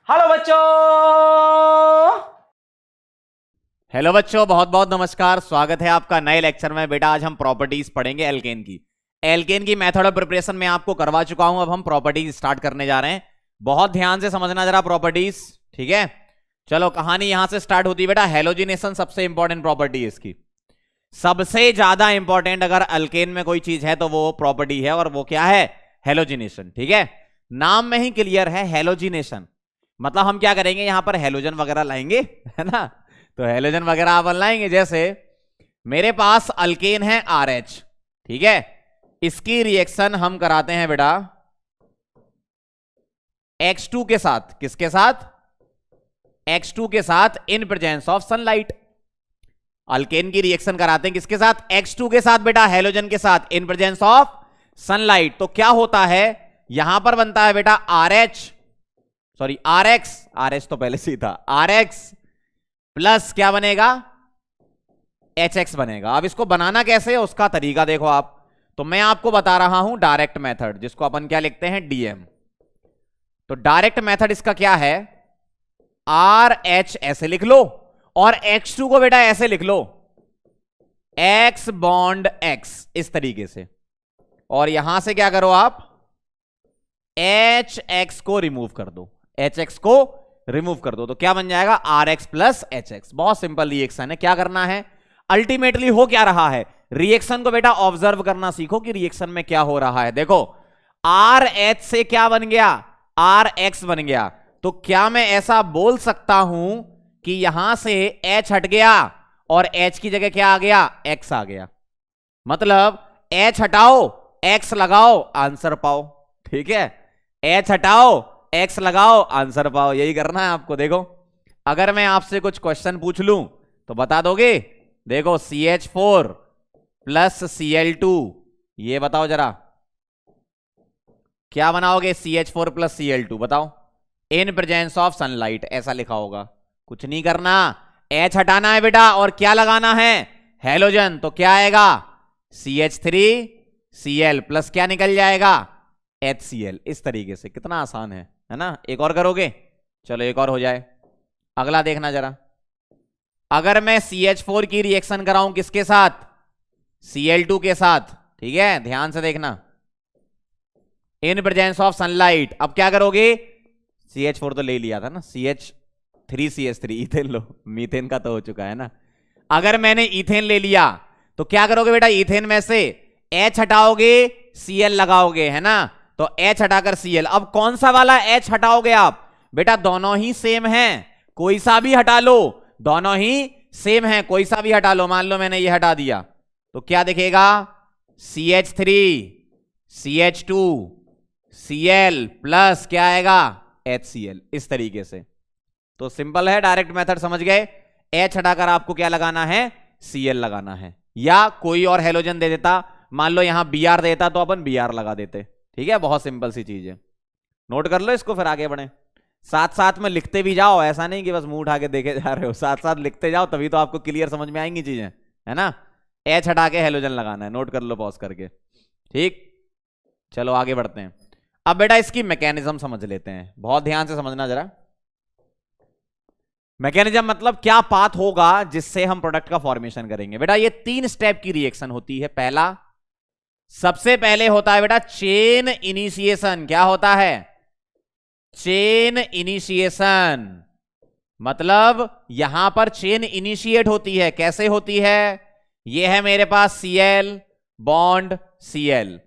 Hello बच्चों। Hello बच्चों, बहुत बहुत नमस्कार। स्वागत है आपका नए लेक्चर में। बेटा आज हम प्रॉपर्टीज पढ़ेंगे एल्केन की। एल्केन की मेथड ऑफ प्रिपरेशन में आपको करवा चुका हूं। अब हम प्रॉपर्टीज स्टार्ट करने जा रहे हैं। बहुत ध्यान से समझना जरा प्रॉपर्टीज, ठीक है। चलो कहानी यहां से स्टार्ट होती है बेटा। हेलोजिनेशन सबसे इंपॉर्टेंट प्रॉपर्टी है इसकी। सबसे ज्यादा इंपॉर्टेंट अगर अल्केन में कोई चीज है तो वो प्रॉपर्टी है, और वो क्या है? हेलोजिनेशन, ठीक है। नाम में ही क्लियर है हेलोजिनेशन मतलब हम क्या करेंगे, यहां पर हेलोजन वगैरह लाएंगे, है ना। तो हेलोजन वगैरह अपन लाएंगे। जैसे मेरे पास अल्केन है RH, ठीक है। इसकी रिएक्शन हम कराते हैं बेटा X2 के साथ। किसके साथ? X2 के साथ in presence of sunlight. Alkane की रिएक्शन कराते हैं किसके साथ? X2 के साथ बेटा, हेलोजन के साथ इन प्रेजेंस ऑफ सनलाइट। तो क्या होता है, यहां पर बनता है बेटा RX तो पहले से ही था, RX प्लस क्या बनेगा? HX बनेगा। अब इसको बनाना कैसे है उसका तरीका देखो आप। तो मैं आपको बता रहा हूं डायरेक्ट मेथड, जिसको अपन क्या लिखते हैं? DM। तो डायरेक्ट मेथड इसका क्या है? RH ऐसे लिख लो, और X2 को बेटा ऐसे लिख लो, X बॉन्ड X, इस तरीके से। और यहां से क्या करो आप? HX को रिमूव कर दो, HX को रिमूव कर दो। तो क्या बन जाएगा? RX plus HX। बहुत सिंपल रिएक्शन है। क्या करना है अल्टीमेटली? हो क्या रहा है, रिएक्शन को बेटा ऑब्जर्व करना सीखो कि रिएक्शन में क्या हो रहा है। देखो RH से क्या बन गया? RX बन गया। तो क्या मैं ऐसा बोल सकता हूं कि यहां से H हट गया और H की जगह क्या आ गया? X आ गया। मतलब H हटाओ X लगाओ, आंसर पाओ, ठीक है। H हटाओ X लगाओ, आंसर पाओ। यही करना है आपको। देखो अगर मैं आपसे कुछ क्वेश्चन पूछ लूं तो बता दोगे? देखो CH4 प्लस Cl2, ये बताओ जरा क्या बनाओगे? CH4 प्लस Cl2 बताओ। इन प्रेजेंस ऑफ सनलाइट ऐसा लिखा होगा। कुछ नहीं करना, H हटाना है बेटा और क्या लगाना है? हेलोजन। तो क्या आएगा? CH3Cl प्लस क्या निकल जाएगा? HCl। इस तरीके से। कितना आसान है ना। एक और करोगे? चलो एक और हो जाए। अगला देखना जरा। अगर मैं CH4 की रिएक्शन कराऊं किसके साथ? Cl2 के साथ, ठीक है। ध्यान से देखना, इन प्रेजेंस ऑफ सनलाइट। अब क्या करोगे? CH4 तो ले लिया था ना, CH3CH3 इथेन लो। मीथेन का तो हो चुका है ना। अगर मैंने इथेन ले लिया तो क्या करोगे बेटा? इथेन में से H हटाओगे, Cl लगाओगे, है ना। तो H हटाकर Cl। अब कौन सा वाला H हटाओगे आप? बेटा दोनों ही सेम हैं, कोई सा भी हटा लो। दोनों ही सेम हैं, कोई सा भी हटा लो। मान लो मैंने ये हटा दिया तो क्या दिखेगा? CH3 CH2 Cl प्लस क्या आएगा? HCl। इस तरीके से। तो सिंपल है, डायरेक्ट मेथड समझ गए। H हटाकर आपको क्या लगाना है? Cl लगाना है। या कोई और हेलोजन दे देता, मान लो यहां Br देता तो अपन Br लगा देते, ठीक है। बहुत सिंपल सी चीज है। नोट कर लो इसको, फिर आगे बढ़े। साथ साथ में लिखते भी जाओ, ऐसा नहीं कि बस मुंह उठा के देखे जा रहे हो। साथ साथ लिखते जाओ, तभी तो आपको क्लियर समझ में आएंगी चीजें, है ना। H हटा के हेलोजन लगाना है। नोट कर लो पॉज करके, ठीक। चलो आगे बढ़ते हैं। अब बेटा इसकी मैकेनिज्म समझ लेते हैं। बहुत ध्यान से समझना जरा। मैकेनिज्म मतलब क्या पाथ होगा जिससे हम प्रोडक्ट का फॉर्मेशन करेंगे। बेटा ये 3 स्टेप की रिएक्शन होती है। पहला, सबसे पहले होता है बेटा चेन इनिशिएशन। क्या होता है? Chain initiation. मतलब यहां पर चेन इनिशिएट होती है। कैसे होती है? यह है मेरे पास Cl बॉन्ड Cl।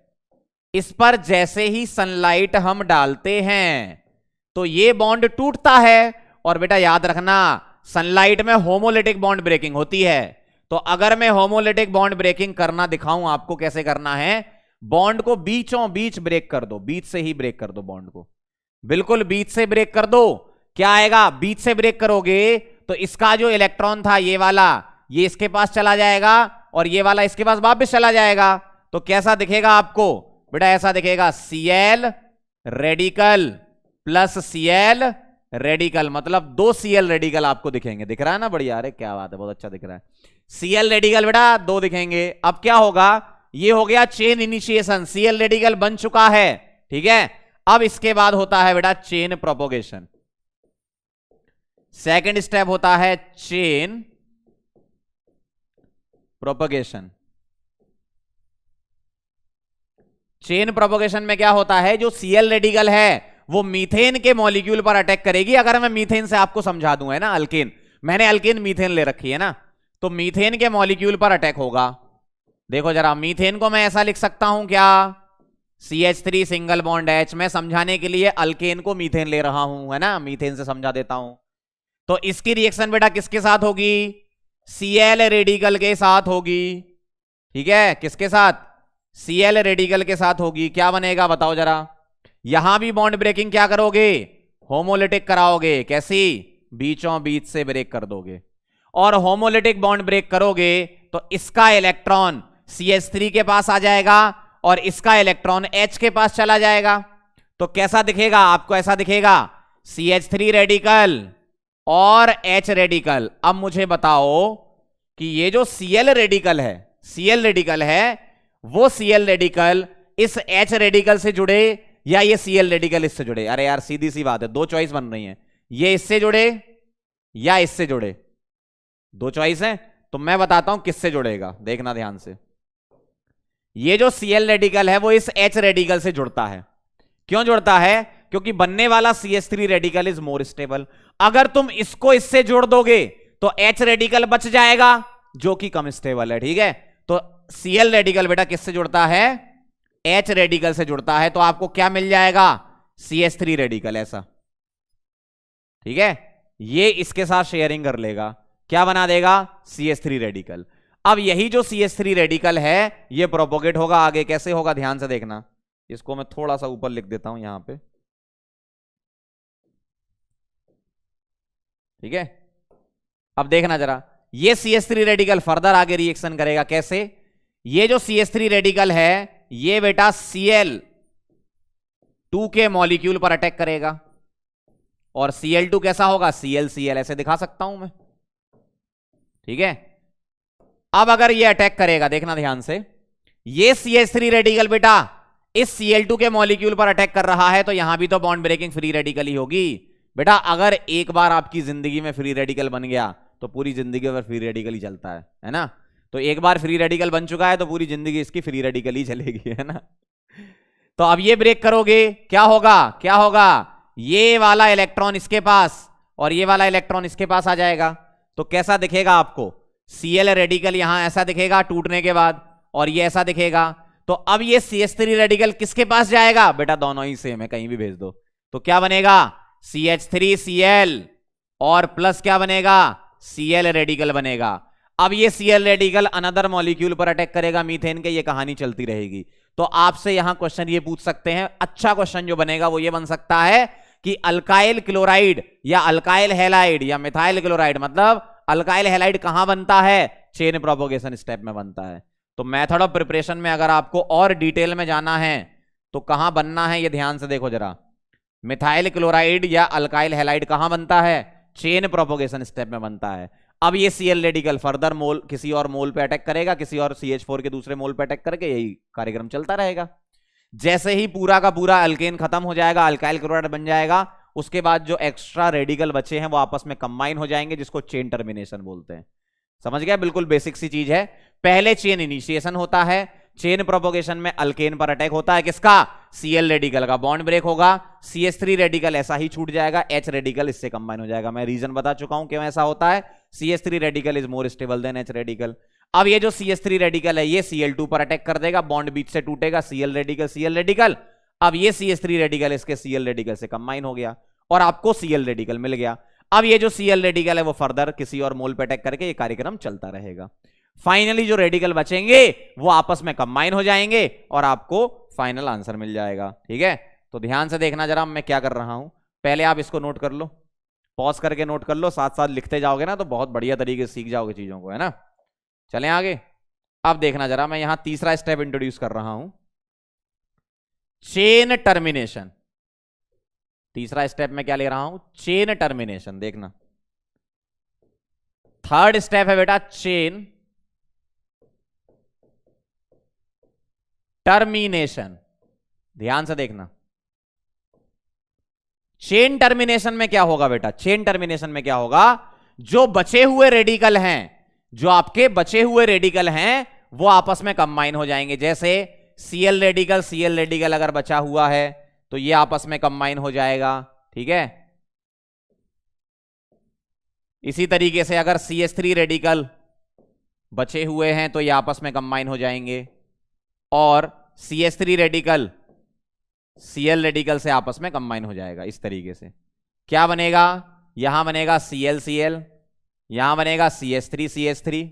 इस पर जैसे ही सनलाइट हम डालते हैं तो ये बॉन्ड टूटता है। और बेटा याद रखना, सनलाइट में होमोलिटिक बॉन्ड ब्रेकिंग होती है। तो अगर मैं होमोलिटिक बॉन्ड ब्रेकिंग करना दिखाऊं आपको कैसे करना है, बॉन्ड को बीचों बीच ब्रेक कर दो। बीच से ही ब्रेक कर दो बॉन्ड को, बिल्कुल बीच से ब्रेक कर दो। क्या आएगा? बीच से ब्रेक करोगे तो इसका जो इलेक्ट्रॉन था ये वाला, ये इसके पास चला जाएगा और ये वाला इसके पास वापस चला जाएगा। तो कैसा दिखेगा आपको? बेटा ऐसा दिखेगा, Cl radical plus Cl radical, मतलब 2 Cl रेडिकल आपको दिखेंगे। दिख रहा है ना? बढ़िया, अरे क्या बात है, बहुत अच्छा दिख रहा है। Cl रेडिकल बेटा 2 दिखेंगे। अब क्या होगा? ये हो गया चेन इनिशिएशन। Cl रेडिकल बन चुका है, ठीक है। अब इसके बाद होता है बेटा चेन प्रोपोगेशन। सेकंड स्टेप होता है चेन प्रोपगेशन। चेन प्रोपगेशन में क्या होता है, जो सीएल रेडिकल है वो मीथेन के मॉलिक्यूल पर अटैक करेगी। अगर मैं मीथेन से आपको समझा दूं, है ना, अल्केन, मैंने अल्केन मीथेन ले रखी है ना, तो मीथेन के मॉलिक्यूल पर अटैक होगा। देखो जरा, मीथेन को मैं ऐसा लिख सकता हूं क्या, CH3 सिंगल बॉन्ड H। मैं समझाने के लिए अल्केन को मीथेन ले रहा हूं, है ना, मीथेन से समझा देता हूं। तो इसकी रिएक्शन बेटा किसके साथ होगी, Cl रेडिकल के साथ होगी। ठीक है, किसके साथ, Cl रेडिकल के साथ होगी। क्या बनेगा बताओ जरा, यहां भी बॉन्ड ब्रेकिंग क्या करोगे, होमोलिटिक कराओगे। कैसी, बीचों बीच से ब्रेक कर दोगे। और होमोलिटिक बॉन्ड ब्रेक करोगे तो इसका इलेक्ट्रॉन CH3 के पास आ जाएगा और इसका इलेक्ट्रॉन H के पास चला जाएगा। तो कैसा दिखेगा आपको, ऐसा दिखेगा, CH3 रेडिकल और H रेडिकल। अब मुझे बताओ कि ये जो Cl रेडिकल है वो Cl रेडिकल इस H रेडिकल से जुड़े या ये Cl रेडिकल इससे जुड़े। अरे यार सीधी सी बात है, दो चॉइस बन रही है, ये इससे जुड़े या इससे जुड़े, दो चॉइस है। तो मैं बताता हूं किससे जुड़ेगा, देखना ध्यान से। ये जो Cl रेडिकल है वो इस H रेडिकल से जुड़ता है। क्यों जुड़ता है, क्योंकि बनने वाला CH3 radical is more stable. अगर तुम इसको इससे जोड़ दोगे तो H रेडिकल बच जाएगा जो कि कम स्टेबल है। ठीक है, तो Cl रेडिकल बेटा किससे जुड़ता है, H रेडिकल से जुड़ता है। तो आपको क्या मिल जाएगा, CH3 रेडिकल ऐसा। ठीक है, ये इसके साथ शेयरिंग कर लेगा, क्या बना देगा, CH3 रेडिकल। अब यही जो CH3 रेडिकल है ये प्रोपोगेट होगा आगे। कैसे होगा ध्यान से देखना, इसको मैं थोड़ा सा ऊपर लिख देता हूं यहां पे। ठीक है, अब देखना जरा, ये CH3 रेडिकल फर्दर आगे रिएक्शन करेगा। कैसे, ये जो CH3 रेडिकल है ये बेटा Cl2 के मॉलिक्यूल पर अटैक करेगा और Cl2 कैसा होगा, Cl ऐसे दिखा सकता हूं मैं। ठीक है, अब अगर ये अटैक करेगा, देखना ध्यान से, ये CH3 रेडिकल बेटा इस Cl2 के मॉलिक्यूल पर अटैक कर रहा है तो यहां भी तो बॉन्ड ब्रेकिंग फ्री रेडिकल ही होगी। बेटा अगर एक बार आपकी जिंदगी में फ्री रेडिकल बन गया तो पूरी जिंदगी भर फ्री रेडिकल ही चलता है ना। तो एक बार फ्री रेडिकल बन चुका है तो पूरी जिंदगी इसकी फ्री रेडिकल ही चलेगी, है ना। तो अब ये ब्रेक करोगे, क्या होगा, क्या होगा, ये वाला इलेक्ट्रॉन इसके पास और ये वाला इलेक्ट्रॉन इसके पास आ जाएगा। तो कैसा दिखेगा आपको, Cl रेडिकल यहां ऐसा दिखेगा टूटने के बाद और ये ऐसा दिखेगा। तो अब ये CH3 रेडिकल किसके पास जाएगा, बेटा दोनों ही सेम है, कहीं भी भेज दो। तो क्या बनेगा, CH3Cl और प्लस क्या बनेगा, Cl रेडिकल बनेगा। अब ये Cl रेडिकल अनदर मॉलिक्यूल पर अटैक करेगा मीथेन के, ये कहानी चलती रहेगी। तो आपसे यहां क्वेश्चन ये पूछ सकते हैं, अच्छा क्वेश्चन जो बनेगा वो ये बन सकता है कि अल्काइल क्लोराइड या अल्काइल हैलाइड या मिथाइल क्लोराइड, मतलब अल्काइल हैलाइड कहां बनता है, चेन प्रोपोगेशन स्टेप में बनता है। तो मेथड ऑफ प्रिपरेशन में अगर आपको और डिटेल में जाना है तो कहां बनना है ये ध्यान से देखो जरा। मिथाइल क्लोराइड या अल्काइल हैलाइड कहां बनता है, चेन प्रोपोगेशन स्टेप में बनता है। अब ये Cl रेडिकल फर्दर मोल किसी और मोल पे अटैक करेगा, किसी और CH4 के दूसरे मोल पे अटैक करके यही कार्यक्रम चलता रहेगा। जैसे ही पूरा का पूरा अल्केन खत्म हो जाएगा, अल्काइल क्लोराइड बन जाएगा, उसके बाद जो एक्स्ट्रा रेडिकल बचे हैं वो आपस में कंबाइन हो जाएंगे, जिसको चेन टर्मिनेशन बोलते हैं। समझ गया, बिल्कुल बेसिक सी चीज है। पहले चेन इनिशिएशन होता है, चेन प्रोपोगेशन में अल्केन पर अटैक होता है, किसका, Cl रेडिकल का बॉन्ड ब्रेक होगा, CH3 रेडिकल ऐसा ही छूट जाएगा, H रेडिकल इससे कंबाइन हो जाएगा। मैं रीजन बता चुका हूं क्यों ऐसा होता है, CH3 radical is more stable then H radical. अब ये जो CH3 रेडिकल है ये Cl2 पर अटैक कर देगा, बॉन्ड बीच से टूटेगा, Cl रेडिकल। अब ये CH3 रेडिकल इसके Cl रेडिकल से कंबाइन हो गया और आपको Cl रेडिकल मिल गया। अब ये जो Cl रेडिकल है वो फर्दर किसी और मोल पे अटैक करके ये कार्यक्रम चलता रहेगा। फाइनली जो रेडिकल बचेंगे वो आपस में कंबाइन हो जाएंगे और आपको फाइनल आंसर मिल जाएगा। ठीक है, तो ध्यान से देखना जरा मैं क्या कर रहा हूं। पहले आप इसको नोट कर लो, पॉज करके नोट कर लो, साथ साथ लिखते जाओगे ना तो बहुत बढ़िया तरीके से सीख जाओगे चीजों को, है ना। चलें आगे। अब देखना जरा, मैं यहां तीसरा स्टेप इंट्रोड्यूस कर रहा हूं, चेन टर्मिनेशन। तीसरा स्टेप में क्या ले रहा हूं, चेन टर्मिनेशन। देखना थर्ड स्टेप है बेटा चेन टर्मिनेशन। ध्यान से देखना, चेन टर्मिनेशन में क्या होगा बेटा, चेन टर्मिनेशन में क्या होगा, जो बचे हुए रेडिकल हैं, जो आपके बचे हुए रेडिकल हैं वो आपस में कंबाइन हो जाएंगे। जैसे Cl रेडिकल अगर बचा हुआ है तो ये आपस में कंबाइन हो जाएगा, ठीक है। इसी तरीके से अगर CH3 रेडिकल बचे हुए हैं तो ये आपस में कंबाइन हो जाएंगे, और CH3 रेडिकल Cl रेडिकल से आपस में कंबाइन हो जाएगा। इस तरीके से क्या बनेगा, यहां बनेगा ClCl, यहां बनेगा CH3CH3,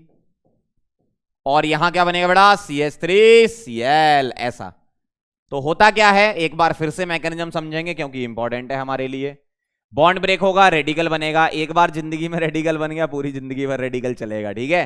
और यहां क्या बनेगा बेटा, CH3Cl। ऐसा तो होता क्या है, एक बार फिर से मैकेनिज्म समझेंगे क्योंकि इंपॉर्टेंट है हमारे लिए। बॉन्ड ब्रेक होगा, रेडिकल बनेगा, एक बार जिंदगी में रेडिकल बन गया, पूरी जिंदगी भर रेडिकल चलेगा, ठीक है।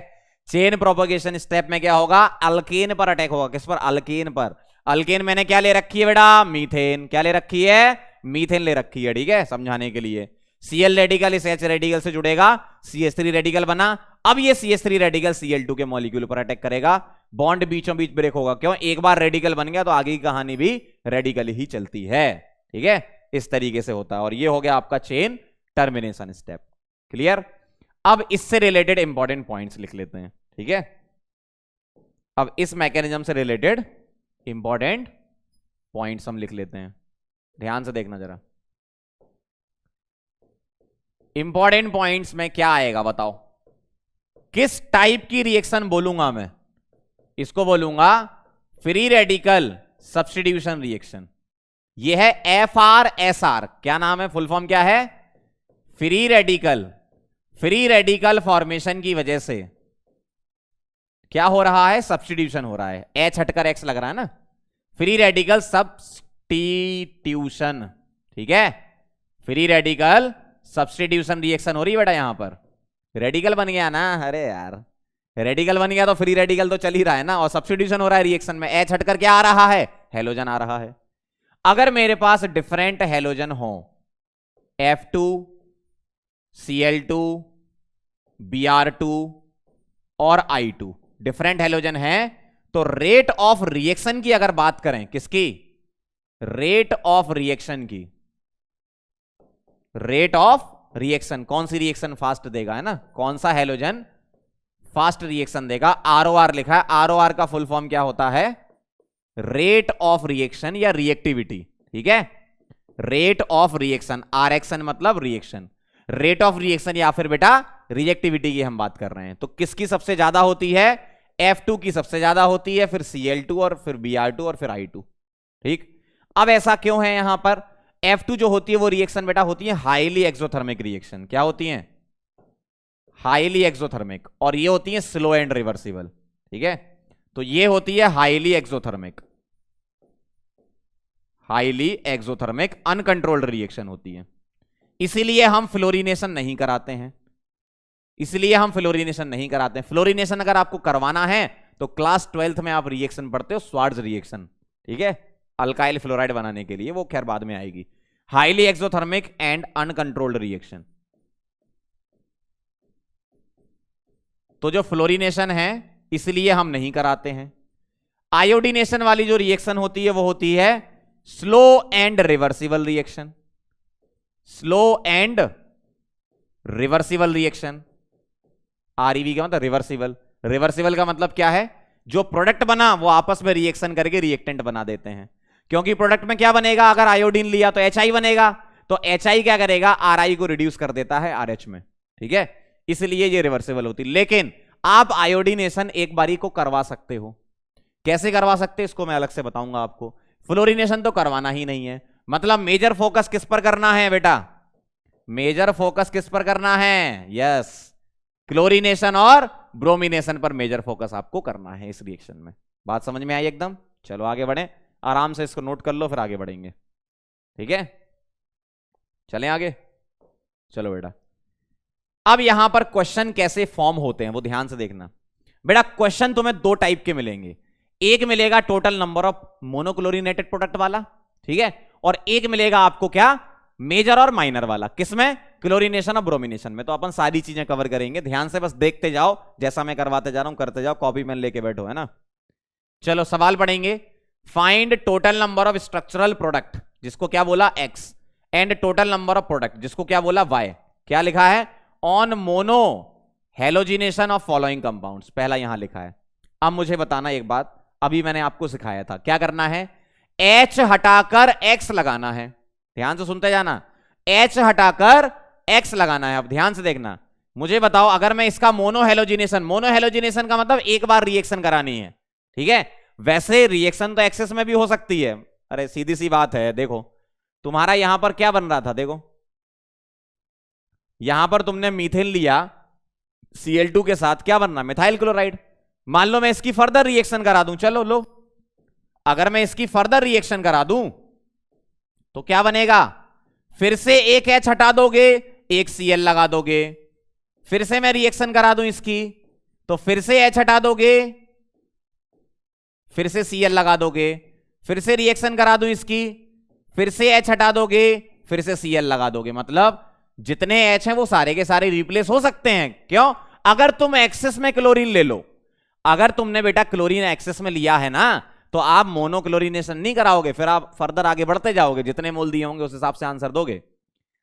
चेन प्रोपगेशन स्टेप में क्या होगा, अल्केन पर अटैक होगा। किस पर, अल्केन पर। अल्केन मैंने क्या ले रखी है बेटा, मीथेन। क्या ले रखी है, मीथेन ले रखी है, ठीक है, समझाने के लिए। Cl रेडिकल इस H रेडिकल से जुड़ेगा, CH3 रेडिकल बना। अब ये CH3 रेडिकल Cl2 के मॉलिक्यूल पर अटैक करेगा, बॉन्ड बीचों बीच ब्रेक होगा। क्यों, एक बार रेडिकल बन गया तो आगे की कहानी भी रेडिकल ही चलती है, ठीक है। इस तरीके से होता है, और ये हो गया आपका चेन टर्मिनेशन स्टेप। क्लियर। अब इससे रिलेटेड इंपॉर्टेंट पॉइंट्स लिख लेते हैं, ठीक है। अब इस मैकेनिज्म से रिलेटेड इंपॉर्टेंट पॉइंट्स हम लिख लेते हैं, ध्यान से देखना जरा। इंपॉर्टेंट पॉइंट्स में क्या आएगा बताओ, किस टाइप की रिएक्शन बोलूंगा मैं, इसको बोलूंगा फ्री रेडिकल सब्स्टिट्यूशन रिएक्शन। ये है FRSR। क्या नाम है, फुल फॉर्म क्या है, फ्री रेडिकल फॉर्मेशन की वजह से क्या हो रहा है, सब्स्टिट्यूशन हो रहा है। H हटकर X लग रहा है ना, फ्री रेडिकल सब्स्टिट्यूशन, ठीक है। फ्री रेडिकल सब्स्टिट्यूशन रिएक्शन हो रही है बेटा, यहां पर रेडिकल बन गया ना, अरे यार रेडिकल बन गया तो फ्री रेडिकल तो चल ही रहा है ना, और सब्स्टिट्यूशन हो रहा है रिएक्शन में। H हटकर क्या आ रहा है, हेलोजन आ रहा है। अगर मेरे पास डिफरेंट हेलोजन हो, F2 Cl2 Br2 और I2 डिफरेंट हेलोजन है, तो रेट ऑफ रिएक्शन की अगर बात करें, किसकी, रेट ऑफ रिएक्शन की, रेट ऑफ रिएक्शन, कौन सी रिएक्शन फास्ट देगा, है ना, कौन सा हेलोजन फास्ट रिएक्शन देगा, ROR लिखा है। ROR का फुल फॉर्म क्या होता है, रेट ऑफ रिएक्शन या रिएक्टिविटी, ठीक है। रेट ऑफ रिएक्शन, RXN मतलब रिएक्शन, रेट ऑफ रिएक्शन या फिर बेटा रिएक्टिविटी की हम बात कर रहे हैं। तो किसकी सबसे ज्यादा होती है, F2 की सबसे ज्यादा होती है, फिर Cl2 और फिर Br2 और फिर I2, ठीक। अब ऐसा क्यों है, यहां पर F2 जो होती है वो रिएक्शन बेटा होती है हाईली एक्सोथर्मिक रिएक्शन। क्या होती है, हाईली एक्सोथर्मिक, और ये होती है स्लो एंड रिवर्सिबल, ठीक है। तो ये होती है हाईली एक्सोथर्मिक अनकंट्रोल्ड रिएक्शन होती है। इसीलिए हम फ्लोरीनेशन नहीं कराते हैं, फ्लोरीनेशन अगर आपको करवाना है तो क्लास 12th में आप रिएक्शन पढ़ते हो, स्वार्ट्ज रिएक्शन, ठीक है, अल्काइल फ्लोराइड बनाने के लिए, वो खैर बाद में आएगी। Highly exothermic and uncontrolled reaction. तो जो फ्लोरीनेशन है इसलिए हम नहीं कराते हैं। आयोडीनेशन वाली जो रिएक्शन होती है वो होती है slow and reversible reaction, REV का मतलब रिवर्सिबल का मतलब क्या है, जो प्रोडक्ट बना वो आपस में रिएक्शन करके रिएक्टेंट बना देते हैं। क्योंकि प्रोडक्ट में क्या बनेगा, अगर आयोडीन लिया तो HI बनेगा, तो HI क्या करेगा, RI को रिड्यूस कर देता है RH में, ठीक है, इसलिए ये रिवर्सिबल होती। लेकिन आप आयोडीनेशन एक बारी को करवा सकते हो, कैसे करवा सकते हैं इसको मैं अलग से बताऊंगा आपको। फ्लोरीनेशन तो करवाना ही नहीं है, मतलब मेजर फोकस किस पर करना है बेटा, मेजर फोकस किस पर करना है, यस, क्लोरीनेशन और ब्रोमिनेशन पर मेजर फोकस आपको करना है इस रिएक्शन में। बात समझ में आई एकदम। चलो आगे बढ़े, आराम से इसको नोट कर लो फिर आगे बढ़ेंगे, ठीक है। चलें आगे, चलो बेटा। अब यहां पर क्वेश्चन कैसे फॉर्म होते हैं वो ध्यान से देखना बेटा। क्वेश्चन तुम्हें दो टाइप के मिलेंगे, एक मिलेगा टोटल नंबर ऑफ मोनोक्लोरीनेटेड प्रोडक्ट वाला, ठीक है, और एक मिलेगा आपको क्या, मेजर और माइनर वाला। किसमें, क्लोरीनेशन और ब्रोमिनेशन में। तो अपन सारी चीजें कवर करेंगे, ध्यान से बस देखते जाओ, जैसा मैं करवाते जा रहा हूं करते जाओ, कॉपी पेन लेके बैठो, है ना। चलो सवाल पढ़ेंगे। Find total number of structural product, जिसको क्या बोला, X, and total number of product, जिसको क्या बोला y, क्या लिखा है on mono halogenation of following compounds, पहला यहां लिखा है। अब मुझे बताना एक बात, अभी मैंने आपको सिखाया था क्या करना है, H हटाकर X लगाना है, ध्यान से सुनते जाना, H हटाकर X लगाना है। अब ध्यान से देखना, मुझे बताओ अगर मैं इसका मोनो हेलोजिनेशन का मतलब एक बार रिएक्शन करानी है, ठीक है, वैसे रिएक्शन तो एक्सेस में भी हो सकती है। अरे सीधी सी बात है, देखो तुम्हारा यहां पर क्या बन रहा था, देखो यहां पर तुमने मीथेन लिया, Cl2 के साथ क्या बनना, मिथाइल क्लोराइड। मान लो मैं इसकी फर्दर रिएक्शन करा दूं, चलो लो, अगर मैं इसकी फर्दर रिएक्शन करा दूं तो क्या बनेगा, फिर से एक H हटा दोगे, एक Cl लगा दोगे, फिर से मैं रिएक्शन करा दूं इसकी तो फिर से H हटा दोगे, फिर से Cl लगा दोगे, फिर से रिएक्शन करा दूं इसकी, फिर से H हटा दोगे, फिर से Cl लगा दोगे। मतलब जितने H हैं वो सारे के सारे रिप्लेस हो सकते हैं। क्यों, अगर तुम एक्सेस में क्लोरीन ले लो, अगर तुमने बेटा क्लोरीन एक्सेस में लिया है ना तो आप मोनोक्लोरिनेशन नहीं कराओगे, फिर आप फर्दर आगे बढ़ते जाओगे, जितने मोल दिए होंगे उस हिसाब से आंसर दोगे।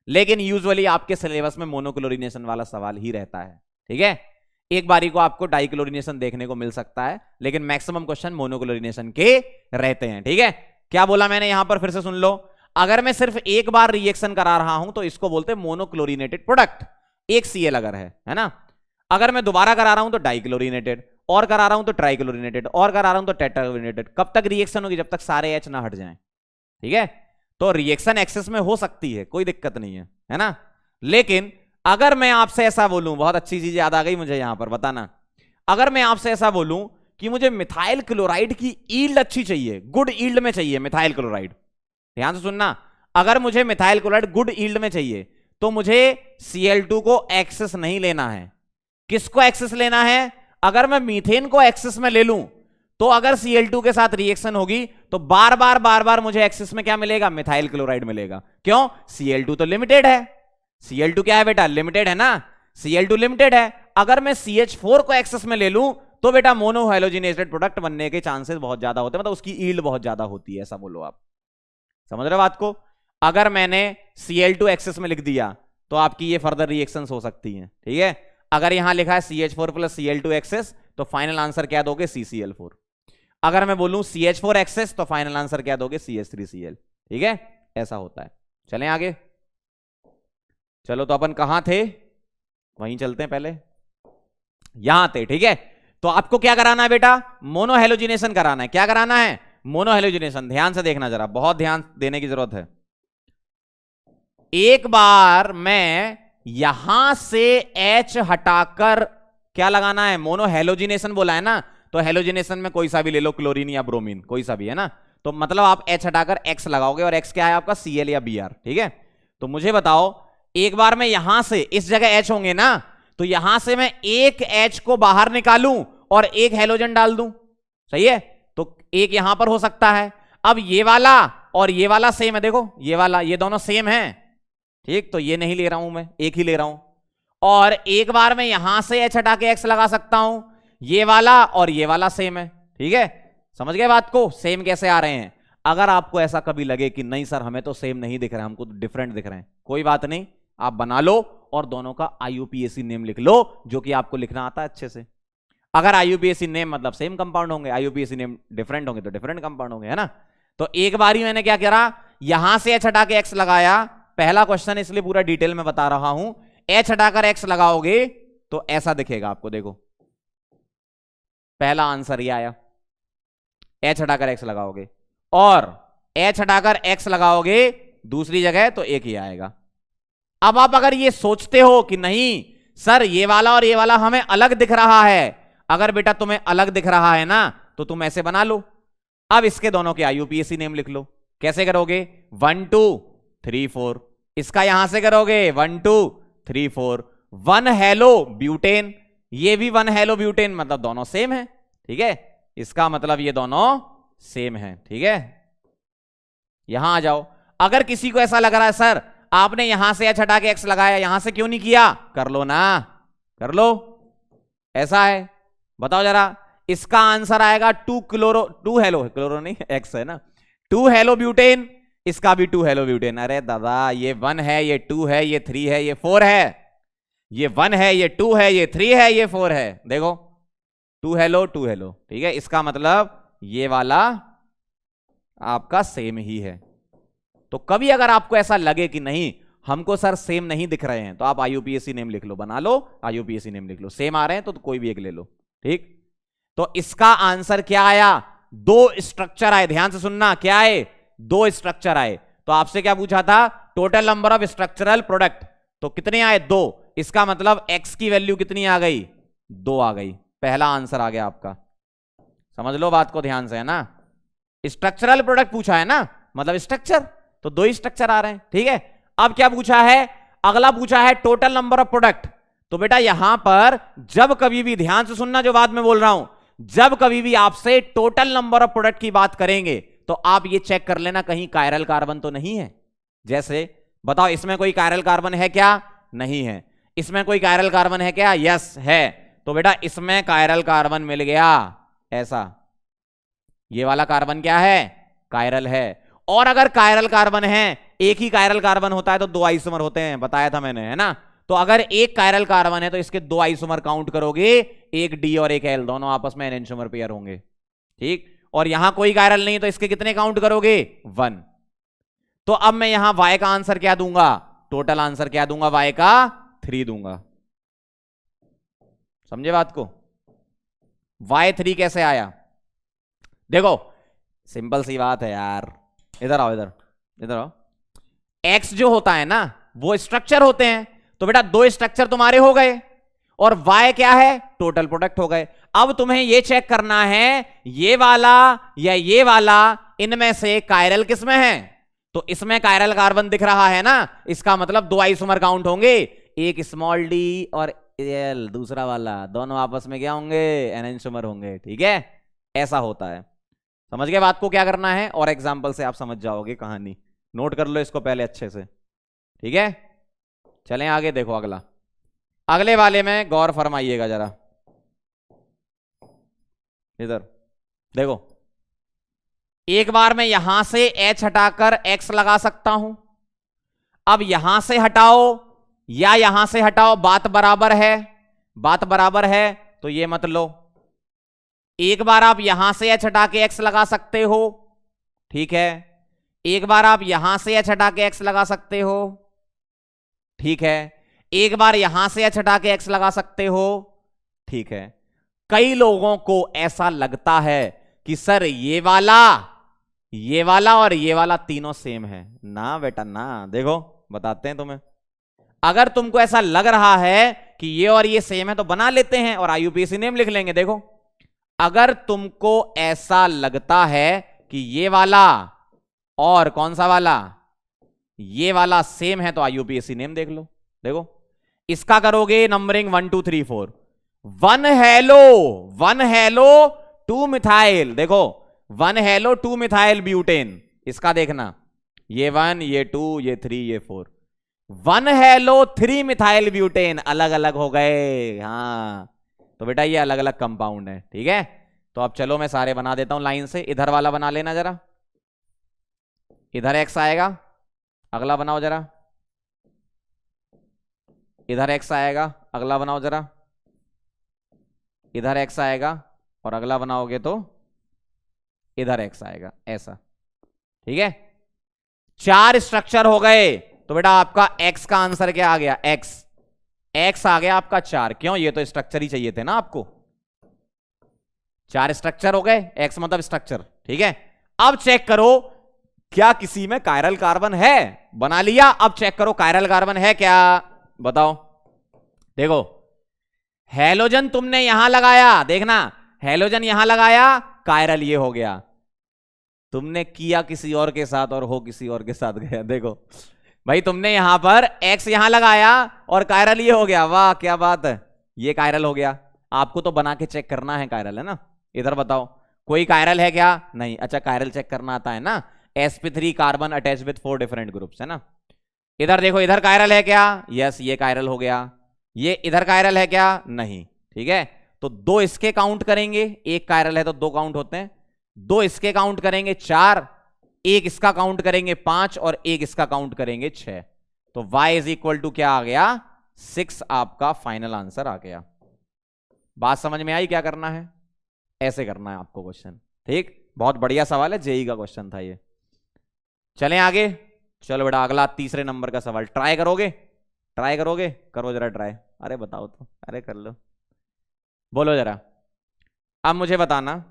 लेकिन यूजुअली आपके सिलेबस में मोनोक्लोरिनेशन वाला सवाल ही रहता है, ठीक है। एक बारी को आपको डाइक्लोरिनेशन देखने को मिल सकता है, लेकिन मैक्सिमम क्वेश्चन मोनोक्लोरिनेशन के रहते हैं, ठीक है। क्या बोला मैंने यहां पर, फिर से सुन लो, अगर मैं सिर्फ एक बार रिएक्शन करा रहा हूं तो इसको बोलते हैं मोनोक्लोरिनेटेड प्रोडक्ट, एक Cl अगर है ना। अगर मैं दोबारा करा रहा हूं तो डाइक्लोरिनेटेड, और करा रहा हूं तो ट्राइक्लोरिनेटेड, और करा रहा हूं तो टेट्राक्लोरिनेटेड। कब तक रिएक्शन होगी, जब तक सारे H ना हट जाएं, ठीक है। तो रिएक्शन एक्सेस में हो सकती है, कोई दिक्कत नहीं है ना। लेकिन अगर मैं आपसे ऐसा बोलूं, बहुत अच्छी चीज याद आ गई मुझे यहां पर बताना, अगर मैं आपसे ऐसा बोलूं कि मुझे मिथाइल क्लोराइड की ईल्ड अच्छी चाहिए, गुड ईल्ड में चाहिए मिथाइल क्लोराइड, ध्यान से सुनना, अगर मुझे मिथाइल क्लोराइड गुड ईल्ड में चाहिए तो मुझे Cl2 को एक्सेस नहीं लेना है। किसको एक्सेस लेना है, अगर मैं मीथेन को एक्सेस में ले लूं तो अगर Cl2 के साथ रिएक्शन होगी तो बार बार मुझे एक्सेस में क्या मिलेगा, मिथाइल क्लोराइड मिलेगा। क्यों, Cl2 तो लिमिटेड है, Cl2 क्या है बेटा, लिमिटेड है ना, Cl2 लिमिटेड है। अगर मैं CH4 को एक्सेस में ले लूं तो बेटा मोनो हेलोजिनेटेड प्रोडक्ट बनने के चांसेस बहुत ज्यादा होते हैं, मतलब उसकी ईल्ड बहुत ज्यादा होती है, ऐसा बोलो आप, समझ रहे हो बात को। अगर मैंने Cl2 एक्सेस में लिख दिया तो आपकी ये फर्दर रिएक्शंस हो सकती हैं, ठीक है। अगर यहां लिखा है CH4 प्लस Cl2 एक्सेस तो फाइनल आंसर क्या दोगे, CCl4। अगर मैं बोलूं CH4 एक्सेस तो फाइनल आंसर क्या दोगे, CH3Cl, ठीक है, ऐसा होता है। चलें आगे, चलो तो अपन कहां थे, वहीं चलते हैं, पहले यहां थे, ठीक है। तो आपको क्या कराना है बेटा, मोनो हेलोजिनेशन कराना है। क्या कराना है, मोनो हेलोजिनेशन। ध्यान से देखना जरा, बहुत ध्यान देने की जरूरत है। एक बार मैं यहां से H हटाकर क्या लगाना है, मोनो हेलोजिनेशन बोला है ना, तो हेलोजिनेशन में कोई सा भी ले लो, क्लोरीन या ब्रोमीन, कोई सा भी है ना, तो मतलब आप H हटाकर X लगाओगे, और X क्या है आपका, Cl या Br, ठीक है। तो मुझे बताओ, एक बार मैं यहां से, इस जगह H होंगे ना, तो यहां से मैं एक H को बाहर निकालूं और एक हेलोजन डाल दूं, सही है, तो एक यहां पर हो सकता है। अब ये वाला और ये वाला सेम है, देखो ये वाला, ये दोनों सेम है, ठीक, तो ये नहीं ले रहा हूं मैं, एक ही ले रहा हूं। और एक बार मैं यहां से H हटा के X लगा सकता हूं, ये वाला और ये वाला सेम है, ठीक है, समझ गए बात को, सेम कैसे आ रहे हैं। अगर आपको ऐसा कभी लगे कि नहीं सर हमें तो सेम नहीं दिख रहा है, हमको तो डिफरेंट दिख रहे हैं, कोई बात नहीं, आप बना लो और दोनों का IUPAC नेम लिख लो, जो कि आपको लिखना आता है अच्छे से। अगर IUPAC नेम मतलब सेम कंपाउंड होंगे, IUPAC नेम डिफरेंट होंगे तो डिफरेंट कंपाउंड होंगे, है ना। तो एक बार ही मैंने क्या करा, यहां से H हटा के X लगाया, पहला क्वेश्चन इसलिए पूरा डिटेल में बता रहा हूं, H हटाकर X लगाओगे तो ऐसा दिखेगा आपको, देखो पहला आंसर ये आया, H हटाकर X लगाओगे, और H हटाकर X लगाओगे दूसरी जगह तो एक ही आएगा। अब आप अगर ये सोचते हो कि नहीं सर ये वाला और ये वाला हमें अलग दिख रहा है, अगर बेटा तुम्हें अलग दिख रहा है ना तो तुम ऐसे बना लो। अब इसके दोनों के IUPAC नेम लिख लो, कैसे करोगे, 1 2 3 4, इसका यहां से करोगे 1 2 3 4, 1 हेलो ब्यूटेन, ये भी 1 हेलो ब्यूटेन, मतलब दोनों सेम है, ठीक है, इसका मतलब ये दोनों सेम है, ठीक है। यहां आ जाओ, अगर किसी को ऐसा लग रहा है सर आपने यहां से H हटा के X लगाया, यहां से क्यों नहीं किया, कर लो ना, कर लो, ऐसा है, बताओ जरा, इसका आंसर आएगा 2 हेलो, क्लोरो नहीं X है ना, 2 हेलो ब्यूटेन, इसका भी 2 हेलो ब्यूटेन। अरे दादा ये 1 है, ये 2 है, ये 3 है, ये 4 है। ये 1 है, ये 2 है, ये 3 है, ये 4 है। देखो 2 हेलो 2 हेलो, ठीक है। इसका मतलब ये वाला आपका सेम ही है। तो कभी अगर आपको ऐसा लगे कि नहीं हमको सर सेम नहीं दिख रहे हैं, तो आप आईयूपीएसी नेम लिख लो, बना लो आईयूपीएसी नेम लिख लो। सेम आ रहे हैं तो कोई भी एक ले लो, ठीक। तो इसका आंसर क्या आया? 2 स्ट्रक्चर आए। ध्यान से सुनना, क्या आए? 2 स्ट्रक्चर आए। तो आपसे क्या पूछा था? Total number of structural product. तो कितने आए? 2। इसका मतलब x की वैल्यू कितनी आ गई? 2 आ गई। पहला आंसर आ गया आपका। समझ लो बात को ध्यान से, है ना। स्ट्रक्चरल प्रोडक्ट पूछा है ना, मतलब स्ट्रक्चर, तो 2 ही स्ट्रक्चर आ रहे हैं, ठीक है। अब क्या पूछा है? अगला पूछा है टोटल नंबर ऑफ प्रोडक्ट। तो बेटा यहां पर जब कभी भी, ध्यान से सुनना जो बात मैं बोल रहा हूं, जब कभी भी आपसे टोटल नंबर ऑफ प्रोडक्ट की बात करेंगे तो आप ये चेक कर लेना कहीं कायरल कार्बन तो नहीं है। जैसे बताओ इसमें कोई कायरल कार्बन है क्या? नहीं है। इसमें कोई कायरल कार्बन है क्या? यस है। तो बेटा इसमें कायरल कार्बन मिल गया, ऐसा। ये वाला कार्बन क्या है? कायरल है। और अगर कायरल कार्बन है, एक ही कायरल कार्बन होता है तो 2 आइसोमर होते हैं, बताया था मैंने, है ना। तो अगर एक कायरल कार्बन है तो इसके 2 आइसोमर काउंट करोगे, एक डी और एक एल, दोनों आपस में एनेंटियोमर पेयर होंगे, ठीक। और यहां कोई कायरल नहीं तो इसके कितने काउंट करोगे? 1। तो अब मैं यहां y का आंसर क्या दूंगा? टोटल आंसर क्या दूंगा? y का 3 दूंगा। समझे बात को? y3 कैसे आया? देखो सिंपल सी बात है यार, इधर आओ, इधर आओ। x जो होता है ना वो स्ट्रक्चर होते हैं, तो बेटा 2 स्ट्रक्चर तुम्हारे हो गए, और y क्या है? टोटल प्रोडक्ट हो गए। अब तुम्हें यह चेक करना है ये वाला या ये वाला, इनमें से कायरल किसमें है? तो इसमें कायरल कार्बन दिख रहा है ना, इसका मतलब 2 आइसोमर काउंट होंगे, एक स्मॉल डी और एल, दूसरा वाला, दोनों आपस में क्या होंगे? एनेंटियोमर होंगे, ठीक है। ऐसा होता है। समझ गए बात को क्या करना है? और एग्जांपल से आप समझ जाओगे कहानी। नोट कर लो इसको पहले अच्छे से, ठीक है। चलें आगे, देखो अगला, अगले वाले में गौर फरमाइएगा जरा। इधर देखो, एक बार मैं यहां से H हटाकर X लगा सकता हूं। अब यहां से हटाओ या यहां से हटाओ, बात बराबर है। बात बराबर है तो ये मत लो। एक बार आप यहां से H हटा के X लगा सकते हो, ठीक है। एक बार आप यहां से H हटा के X लगा सकते हो, ठीक है। एक बार यहां से H हटा के X लगा सकते हो, ठीक है। कई लोगों को ऐसा लगता है कि सर ये वाला और ये वाला तीनों सेम है। ना बेटा ना, देखो बताते हैं तुम्हें। अगर तुमको ऐसा लग रहा है कि ये और ये सेम है तो बना लेते हैं और आईयूपीएसी नेम लिख लेंगे। देखो अगर तुमको ऐसा लगता है कि ये वाला और कौन सा वाला, ये वाला सेम है, तो आईयूपीएसी नेम देख लो। देखो इसका करोगे नंबरिंग 1 2 3 4, 1 हेलो 2 मिथाइल। देखो 1 हेलो 2 मिथाइल ब्यूटेन, इसका देखना, ये 1 ये 2 ये 3 ये 4, 1 हेलो 3 मिथाइल ब्यूटेन, अलग अलग हो गए। हाँ तो बेटा ये अलग अलग कंपाउंड है, ठीक है। तो अब चलो मैं सारे बना देता हूं लाइन से। इधर वाला बना लेना जरा, इधर X आएगा, अगला बनाओ जरा। इधर X आएगा, अगला बनाओ जरा। इधर X आएगा और अगला बनाओगे तो इधर X आएगा, ऐसा, ठीक है। 4 स्ट्रक्चर हो गए। तो बेटा आपका X का आंसर क्या आ गया? X आ गया आपका 4। क्यों? ये तो स्ट्रक्चर ही चाहिए थे ना आपको। 4 स्ट्रक्चर हो गए, X मतलब स्ट्रक्चर, ठीक है। अब चेक करो क्या किसी में कायरल कार्बन है? बना लिया। अब चेक करो कायरल कार्बन है क्या, बताओ। देखो हैलोजन तुमने यहां लगाया, देखना हैलोजन यहां लगाया, कायरल ये हो गया। तुमने किया किसी और के साथ और हो किसी और के साथ गया। देखो भाई तुमने यहां पर X यहां लगाया और कायरल ये हो गया। वाह क्या बात है, ये कायरल हो गया। आपको तो बना के चेक करना है कायरल, है ना। इधर बताओ कोई कायरल है क्या? नहीं। अच्छा कायरल चेक करना आता है ना। sp3 carbon attach with 4 different groups, है ना। इधर देखो, इधर कायरल है क्या? यस ये कायरल हो गया। ये इधर कायरल है क्या? नहीं, ठीक है। तो 2 इसके काउंट करेंगे, एक कायरल है तो 2 काउंट होते हैं। 2 इसके काउंट करेंगे 4, एक इसका काउंट करेंगे 5 और एक इसका काउंट करेंगे 6, तो y इज इक्वल टू क्या आ गया 6 आपका फाइनल आंसर आ गया। बात समझ में आई? क्या करना है, ऐसे करना है आपको क्वेश्चन। ठीक, बहुत बढ़िया सवाल है, जेई का क्वेश्चन था ये। चलें आगे, चलो बेटा अगला तीसरे नंबर का सवाल। ट्राई करोगे? ट्राई करोगे? करो जरा ट्राई। अरे बताओ तो, अरे कर लो, बोलो जरा। अब मुझे बताना,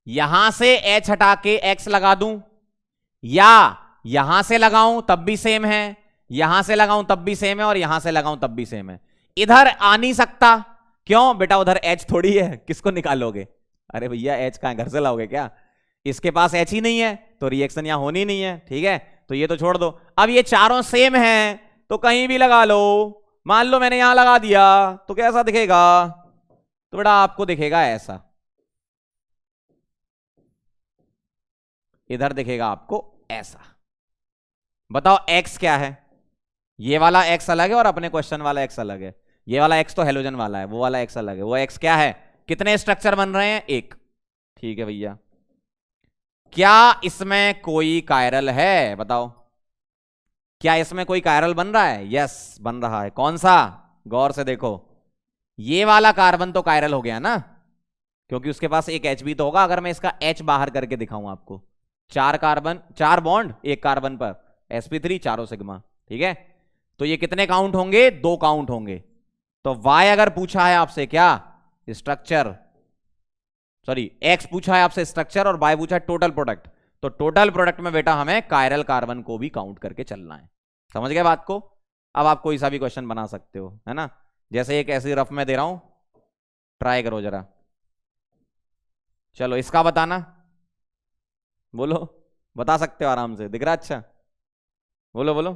यहां से h हटा के x लगा दूं, या यहां से लगाऊं तब भी सेम है, यहां से लगाऊं तब भी सेम है, और यहां से लगाऊं तब भी सेम है। इधर आ नहीं सकता, क्यों बेटा? उधर h थोड़ी है, किसको निकालोगे? अरे भैया h कहां, घर से लाओगे क्या? इसके पास h ही नहीं है, तो रिएक्शन यहां होनी नहीं है। ठीक है, तो ये तो छोड़ दो। अब ये चारों सेम हैं, तो कहीं भी लगा लो। मान लो मैंने यहां लगा दिया, तो कैसा दिखेगा? तो बेटा आपको दिखेगा ऐसा, इधर दिखेगा आपको ऐसा। बताओ x क्या है? ये वाला x अलग है और अपने क्वेश्चन वाला x अलग है। ये वाला x तो हेलोजन वाला है, वो वाला x अलग है। वो x क्या है? कितने स्ट्रक्चर बन रहे हैं? एक। ठीक है भैया, क्या इसमें कोई कायरल है? बताओ, क्या इसमें कोई कायरल बन रहा है? यस बन रहा है। कौन सा? गौर से देखो, ये वाला कार्बन तो कायरल हो गया ना, क्योंकि उसके पास एक H भी तो होगा। अगर मैं इसका H बाहर करके दिखाऊं आपको, 4 कार्बन, 4 बॉन्ड एक कार्बन पर, sp3 चारों सिग्मा। ठीक है, तो ये कितने काउंट होंगे? 2 काउंट होंगे। तो y अगर पूछा है आपसे क्या? स्ट्रक्चर, सॉरी x पूछा है आपसे स्ट्रक्चर, और y पूछा है टोटल प्रोडक्ट। तो टोटल प्रोडक्ट में बेटा हमें कायरल कार्बन को भी काउंट करके चलना है। समझ गए बात को? अब आप कोई सा भी क्वेश्चन बना सकते हो, है ना। जैसे एक ऐसी रफ में दे रहा हूं, ट्राई करो जरा। चलो इसका बताना, बोलो, बता सकते हो आराम से, दिख रहा? अच्छा बोलो बोलो,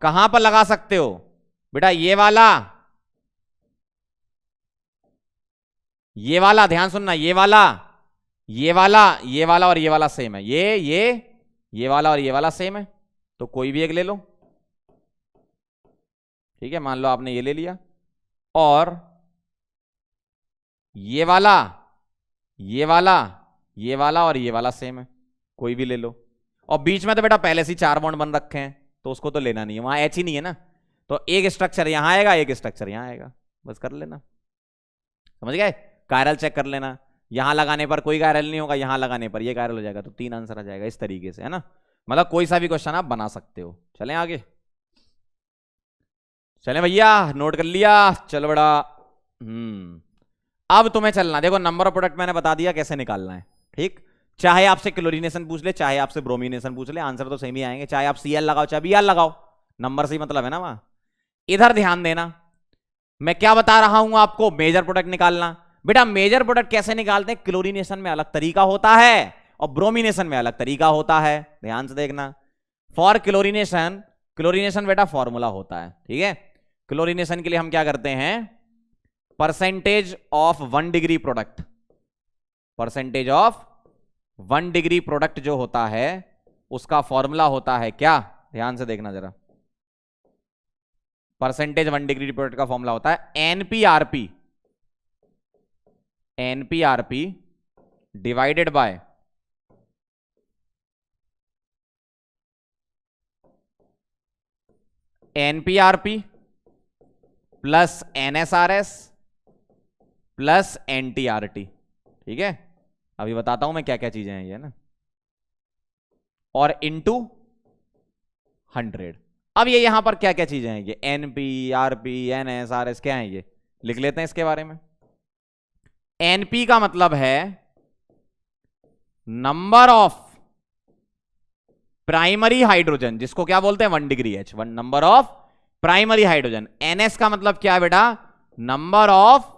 कहां पर लगा सकते हो बेटा? ये वाला, ये वाला, ध्यान सुनना, ये वाला, ये वाला, ये वाला और ये वाला सेम है। ये वाला और ये वाला सेम है, तो कोई भी एक ले लो। ठीक है, मान लो आपने ये ले लिया, और ये वाला, ये वाला, ये वाला और ये वाला सेम है, कोई भी ले लो। और बीच में तो बेटा पहले से 4 बॉन्ड बन रखे हैं, तो उसको तो लेना नहीं है, वहां एच ही नहीं है ना। तो एक स्ट्रक्चर यहां आएगा, एक स्ट्रक्चर यहां आएगा, बस कर लेना। समझ गए? कायरल चेक कर लेना, यहां लगाने पर कोई कायरल नहीं होगा, यहां लगाने पर ये कायरल हो जाएगा, तो 3 आंसर आ जाएगा इस तरीके से, है ना। मतलब कोई सा भी क्वेश्चन आप बना सकते हो। चलें आगे, चलें भैया, नोट कर लिया? चलो बड़ा, अब तुम्हें चलना, देखो नंबर ऑफ प्रोडक्ट मैंने बता दिया कैसे निकालना है। ठीक, चाहे आपसे क्लोरीनेशन पूछ ले, चाहे आपसे ब्रोमिनेशन पूछ ले, आंसर तो सेम ही आएंगे। चाहे आप Cl लगाओ, चाहे Br लगाओ, नंबर से ही मतलब है ना वहां। इधर ध्यान देना, मैं क्या बता रहा हूं आपको? मेजर प्रोडक्ट निकालना। बेटा मेजर प्रोडक्ट कैसे निकालते हैं? क्लोरीनेशन में अलग तरीका होता है और ब्रोमिनेशन में अलग तरीका होता है, ध्यान से देखना। फॉर क्लोरीनेशन, क्लोरीनेशन बेटा फॉर्मूला होता है। ठीक है, क्लोरीनेशन के लिए हम क्या करते हैं? Percentage of 1 degree product, percentage of 1 degree product जो होता है उसका फॉर्मूला होता है क्या? ध्यान से देखना जरा, परसेंटेज 1 डिग्री प्रोडक्ट का फॉर्मूला होता है एनपीआरपी, एनपीआरपी डिवाइडेड बाय एनपीआरपी प्लस एनएसआरएस प्लस एनटीआरटी। ठीक है, अभी बताता हूं मैं क्या क्या चीजें हैं ये ना, और इनटू 100। अब ये यहां पर क्या क्या चीजें हैं? ये एनपी, आरपी, एनएसआरएस क्या है ये लिख लेते हैं इसके बारे में। एनपी का मतलब है नंबर ऑफ प्राइमरी हाइड्रोजन, जिसको क्या बोलते हैं? 1 degree H, 1 number of primary hydrogen. NS का मतलब क्या है बेटा? Number of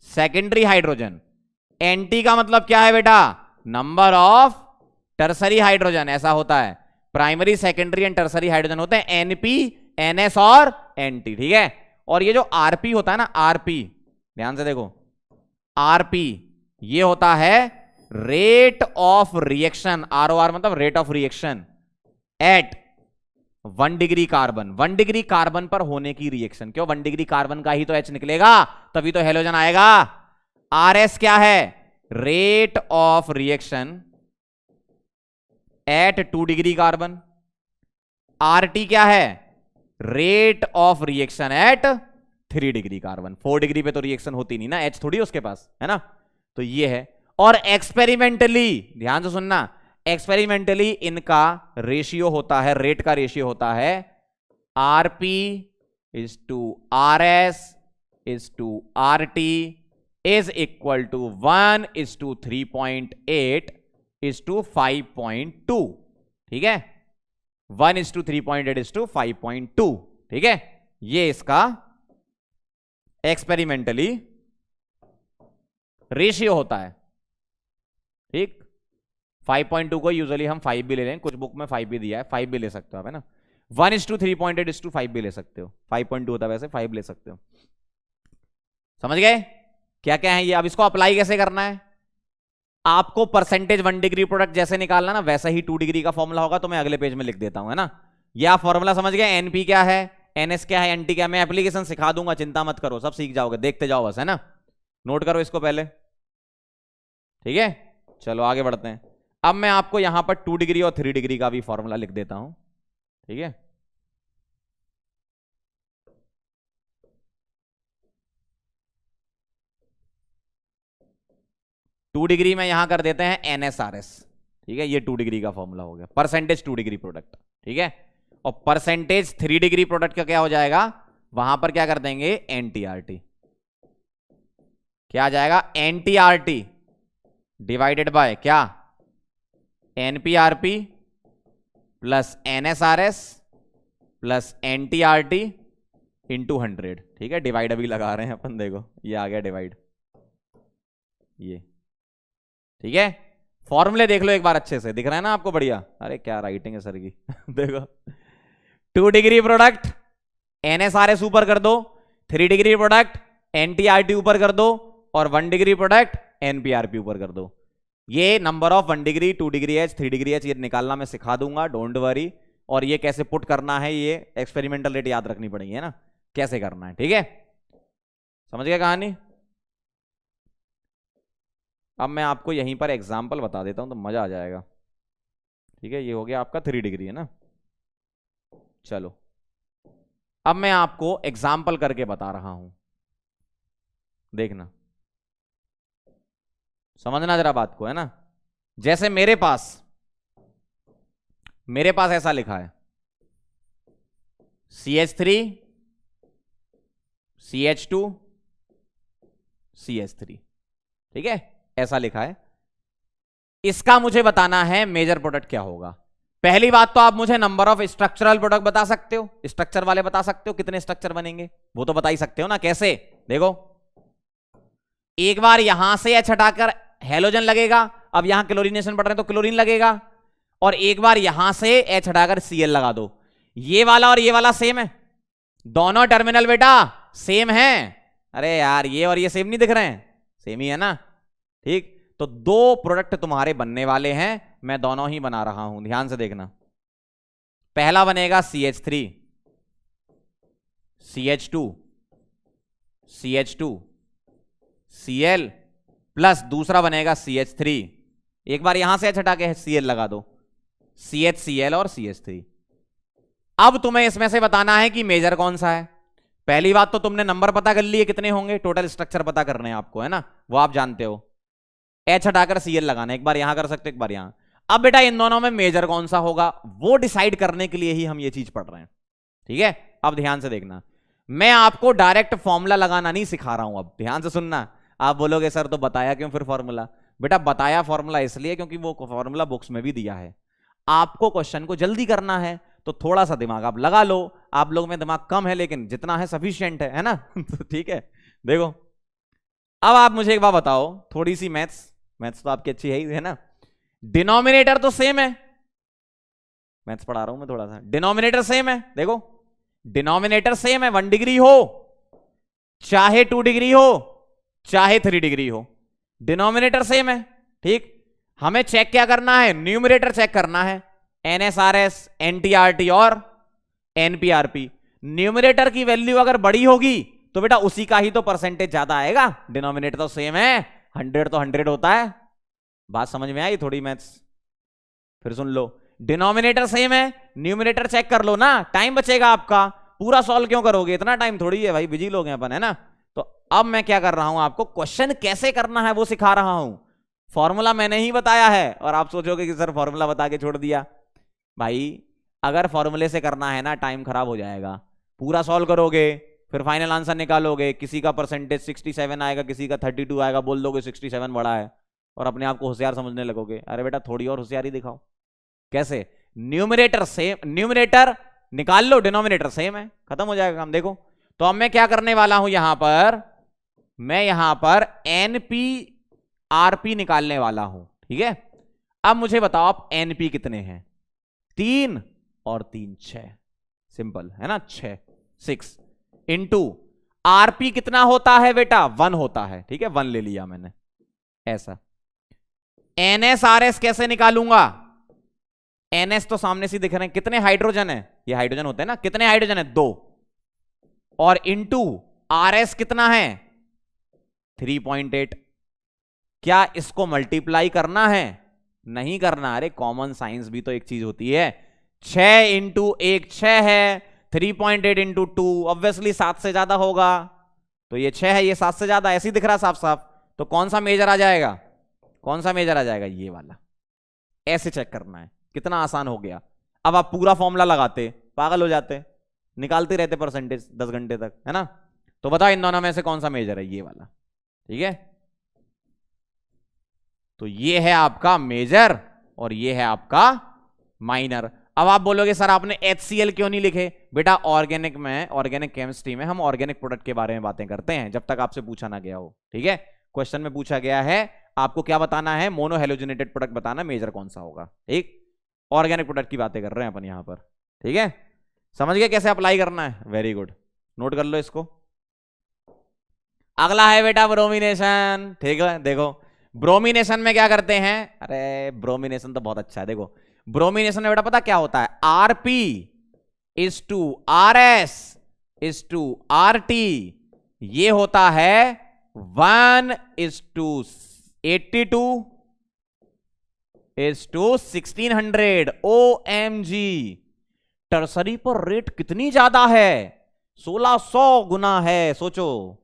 secondary hydrogen. NT का मतलब क्या है बेटा? Number of tertiary hydrogen. ऐसा होता है, primary, secondary and tertiary hydrogen होते हैं एनपी, एनएस और एनटी। ठीक है, और ये जो आरपी होता है ना, आरपी, ध्यान से देखो, आरपी ये होता है रेट ऑफ रिएक्शन, आरओआर मतलब rate of reaction at 1 degree carbon, 1 degree carbon पर होने की रिएक्शन। क्यों? 1 डिग्री कार्बन का ही तो H निकलेगा, तभी तो हेलोजन आएगा। आरएस क्या है? Rate of reaction at 2 degree carbon. RT क्या है? Rate of reaction at 3 degree carbon. 4 degree पे तो रिएक्शन होती नहीं ना, एच थोड़ी उसके पास है ना, तो ये है। और एक्सपेरिमेंटली ध्यान से सुनना, एक्सपेरिमेंटली इनका रेशियो होता है, रेट का रेशियो होता है RP is to R S is to R T is equal to 1:3.8 is to 5.2। ठीक है, 1:3.8 इज टू 5.2। ठीक है, ये इसका एक्सपेरिमेंटली रेशियो होता है। ठीक, 5.2 को यूजुअली हम 5 भी ले लें, कुछ बुक में 5 भी दिया है, 5 भी ले सकते हो आप, है ना। 1:3.8 इज टू 5 भी ले सकते हो, 5.2 होता है वैसे, 5 ले सकते हो। समझ गए क्या क्या है ये? अब इसको अप्लाई कैसे करना है? आपको परसेंटेज 1 डिग्री प्रोडक्ट जैसे निकालना ना, वैसा ही 2 डिग्री का फॉर्मूला होगा, तो मैं अगले पेज में लिख देता हूं, है ना। यह फॉर्मूला समझ गए? एनपी क्या है, एनएस क्या है, एनटी क्या है, मैं एप्लीकेशन सिखा दूंगा, चिंता मत करो, सब सीख जाओगे, देखते जाओ बस, है ना। नोट करो इसको पहले, ठीक है। चलो आगे बढ़ते हैं। अब मैं आपको यहां पर 2 डिग्री और 3 डिग्री का भी फॉर्मूला लिख देता हूं, ठीक है। टू डिग्री में यहां कर देते हैं NSRS, ठीक है। ये 2 डिग्री का फॉर्मूला हो गया, परसेंटेज 2 डिग्री प्रोडक्ट, ठीक है। और परसेंटेज 3 डिग्री प्रोडक्ट का क्या हो जाएगा? वहां पर क्या कर देंगे? NTRT। क्या आ जाएगा? NTRT डिवाइडेड बाय क्या? NPRP plus NSRS plus NTRT into 100, ठीक है। डिवाइड अभी लगा रहे हैं अपन, देखो ये आ गया डिवाइड, ये ठीक है। फॉर्मूले देख लो एक बार अच्छे से, दिख रहा है ना आपको? बढ़िया, अरे क्या राइटिंग है सर की देखो, 2 डिग्री प्रोडक्ट NSRS ऊपर कर दो, 3 डिग्री प्रोडक्ट NTRT ऊपर कर दो, और 1 डिग्री प्रोडक्ट NPRP ऊपर कर दो। ये number of 1 degree 2 degree H 3 degree H ये निकालना मैं सिखा दूंगा, डोंट वरी। और ये कैसे पुट करना है, ये एक्सपेरिमेंटल रेट याद रखनी पड़ेगी, है ना, कैसे करना है, ठीक है। समझ गए कहानी? अब मैं आपको यहीं पर एग्जाम्पल बता देता हूं तो मजा आ जाएगा, ठीक है। ये हो गया आपका 3 डिग्री, है ना। चलो अब मैं आपको एग्जाम्पल करके बता रहा हूं, देखना, समझना जरा बात को, है ना। जैसे मेरे पास ऐसा लिखा है CH3 CH2 CH3, ठीक है, ऐसा लिखा है। इसका मुझे बताना है मेजर प्रोडक्ट क्या होगा। पहली बात तो आप मुझे नंबर ऑफ स्ट्रक्चरल प्रोडक्ट बता सकते हो, स्ट्रक्चर वाले बता सकते हो, कितने स्ट्रक्चर बनेंगे वो तो बता ही सकते हो ना। कैसे? देखो, एक बार यहां से H हटाकर हेलोजन लगेगा, अब यहां क्लोरीनेशन बढ़ रहे हैं तो क्लोरीन लगेगा, और एक बार यहां से H हटाकर Cl लगा दो। ये वाला और ये वाला सेम है, दोनों टर्मिनल बेटा सेम है। अरे यार ये और ये सेम नहीं दिख रहे हैं? सेम ही है ना, ठीक। तो 2 प्रोडक्ट तुम्हारे बनने वाले हैं, मैं दोनों ही बना रहा हूं, ध्यान से देखना। पहला बनेगा CH3 CH2 CH2 Cl plus दूसरा बनेगा CH3। एक बार यहां से H हटा के Cl लगा दो, CHCl और CH3। अब तुम्हें इसमें से बताना है कि मेजर कौन सा है। पहली बात तो तुमने नंबर पता कर लिए कितने होंगे, टोटल स्ट्रक्चर पता करने हैं आपको, है ना, वो आप जानते हो। H हटाकर Cl लगाना, एक बार यहां कर सकते हो, एक बार यहां। अब बेटा इन दोनों में मेजर कौन सा होगा वो डिसाइड करने के लिए ही हम ये चीज पढ़ रहे हैं, ठीक है। अब ध्यान से देखना, मैं आपको डायरेक्ट फॉर्मूला लगाना नहीं सिखा रहा हूं, अब ध्यान से सुनना। आप बोलोगे सर तो बताया क्यों फिर फॉर्मूला? बेटा बताया फॉर्मूला इसलिए क्योंकि वो फॉर्मूला बुक्स में भी दिया है। आपको क्वेश्चन को जल्दी करना है तो थोड़ा सा दिमाग आप लगा लो। आप लोग में दिमाग कम है लेकिन जितना है सफिशिएंट है ना तो ठीक है। देखो अब आप मुझे एक बात बताओ, थोड़ी सी मैथ्स तो आपकी अच्छी है ना। डिनोमिनेटर तो सेम है, मैथ्स पढ़ा रहा हूं मैं थोड़ा सा। डिनोमिनेटर सेम है, देखो डिनोमिनेटर सेम है, 1 डिग्री हो चाहे 2 डिग्री हो चाहे 3 डिग्री हो, डिनोमिनेटर सेम है, ठीक। हमें चेक क्या करना है? न्यूमरेटर चेक करना है, NSRS NTRT और NPRP। न्यूमरेटर की वैल्यू अगर बड़ी होगी तो बेटा उसी का ही तो परसेंटेज ज्यादा आएगा, डिनोमिनेटर तो सेम है, 100 तो 100 होता है। बात समझ में आई थोड़ी मैथ्स? फिर सुन लो, डिनोमिनेटर सेम है, न्यूमिनेटर चेक कर लो ना, टाइम बचेगा आपका। पूरा सॉल्व क्यों करोगे, इतना टाइम थोड़ी है भाई, बिजी लोग हैं अपन, है ना। तो अब मैं क्या कर रहा हूं, आपको क्वेश्चन कैसे करना है वो सिखा रहा हूं। फॉर्मूला मैंने ही बताया है, और आप सोचोगे कि सर फॉर्मूला बता के छोड़ दिया। भाई अगर फॉर्मूले से करना है ना, टाइम खराब हो जाएगा। पूरा सॉल्व करोगे, फिर फाइनल आंसर निकालोगे, किसी का परसेंटेज 67 आएगा, किसी का 32 आएगा, बोल दोगे 67 बड़ा है, और अपने आप को होशियार समझने लगोगे। अरे बेटा थोड़ी और होशियारी दिखाओ। कैसे? न्यूमरेटर सेम, न्यूमरेटर निकाल लो, डिनोमिनेटर सेम है, खत्म हो जाएगा काम। देखो तो अब मैं क्या करने वाला हूं, यहां पर मैं यहां पर एनपी आरपी निकालने वाला हूं, ठीक है। अब मुझे बताओ आप एनपी कितने हैं? 3 और 3 6, सिंपल है ना। 6 इंटू आरपी कितना होता है बेटा? 1 होता है, ठीक है, 1 ले लिया मैंने ऐसा। एनएस आरएस कैसे निकालूंगा? एनएस तो सामने से दिख रहे हैं, कितने हाइड्रोजन है, ये हाइड्रोजन होते हैं ना, कितने हाइड्रोजन है? 2। और इंटू आरएस कितना है? 3.8। क्या इसको मल्टीप्लाई करना है? नहीं करना। अरे कॉमन साइंस भी तो एक चीज होती है। 6 इंटू 1 6 है, 3.8 इंटू 2 ऑब्वियसली 7 से ज्यादा होगा। तो ये 6 है, ये 7 से ज्यादा, ऐसे ही दिख रहा साफ साफ। तो कौन सा मेजर आ जाएगा? कौन सा मेजर आ जाएगा? ये वाला। ऐसे चेक करना है, कितना आसान हो गया। अब आप पूरा फॉर्मूला लगाते पागल हो जाते, निकालते रहते परसेंटेज 10 घंटे तक, है ना। तो बताओ इन दोनों में से कौन सा मेजर है? ये वाला, ठीक है। तो ये है आपका मेजर और ये है आपका माइनर। अब आप बोलोगे सर आपने HCl क्यों नहीं लिखे? बेटा ऑर्गेनिक में, ऑर्गेनिक केमिस्ट्री में हम ऑर्गेनिक प्रोडक्ट के बारे में बातें करते हैं जब तक आपसे पूछा ना गया हो, ठीक है। क्वेश्चन में पूछा गया है आपको क्या बताना है? मोनो हेलोजिनेटेड प्रोडक्ट बताना, मेजर कौन सा होगा, ठीक। ऑर्गेनिक प्रोडक्ट की बातें कर रहे हैं अपन यहां पर, ठीक है। समझ गए कैसे अप्लाई करना है? वेरी गुड, नोट कर लो इसको। अगला है बेटा ब्रोमिनेशन, ठीक है। देखो ब्रोमिनेशन में क्या करते हैं? अरे ब्रोमिनेशन तो बहुत अच्छा है। देखो ब्रोमिनेशन में बेटा पता क्या होता है? RP is to RS is to RT, ये होता है 1:82 इज टू 1600। OMG, टर्सरी पर रेट कितनी ज्यादा है? 1600 गुना है, सोचो।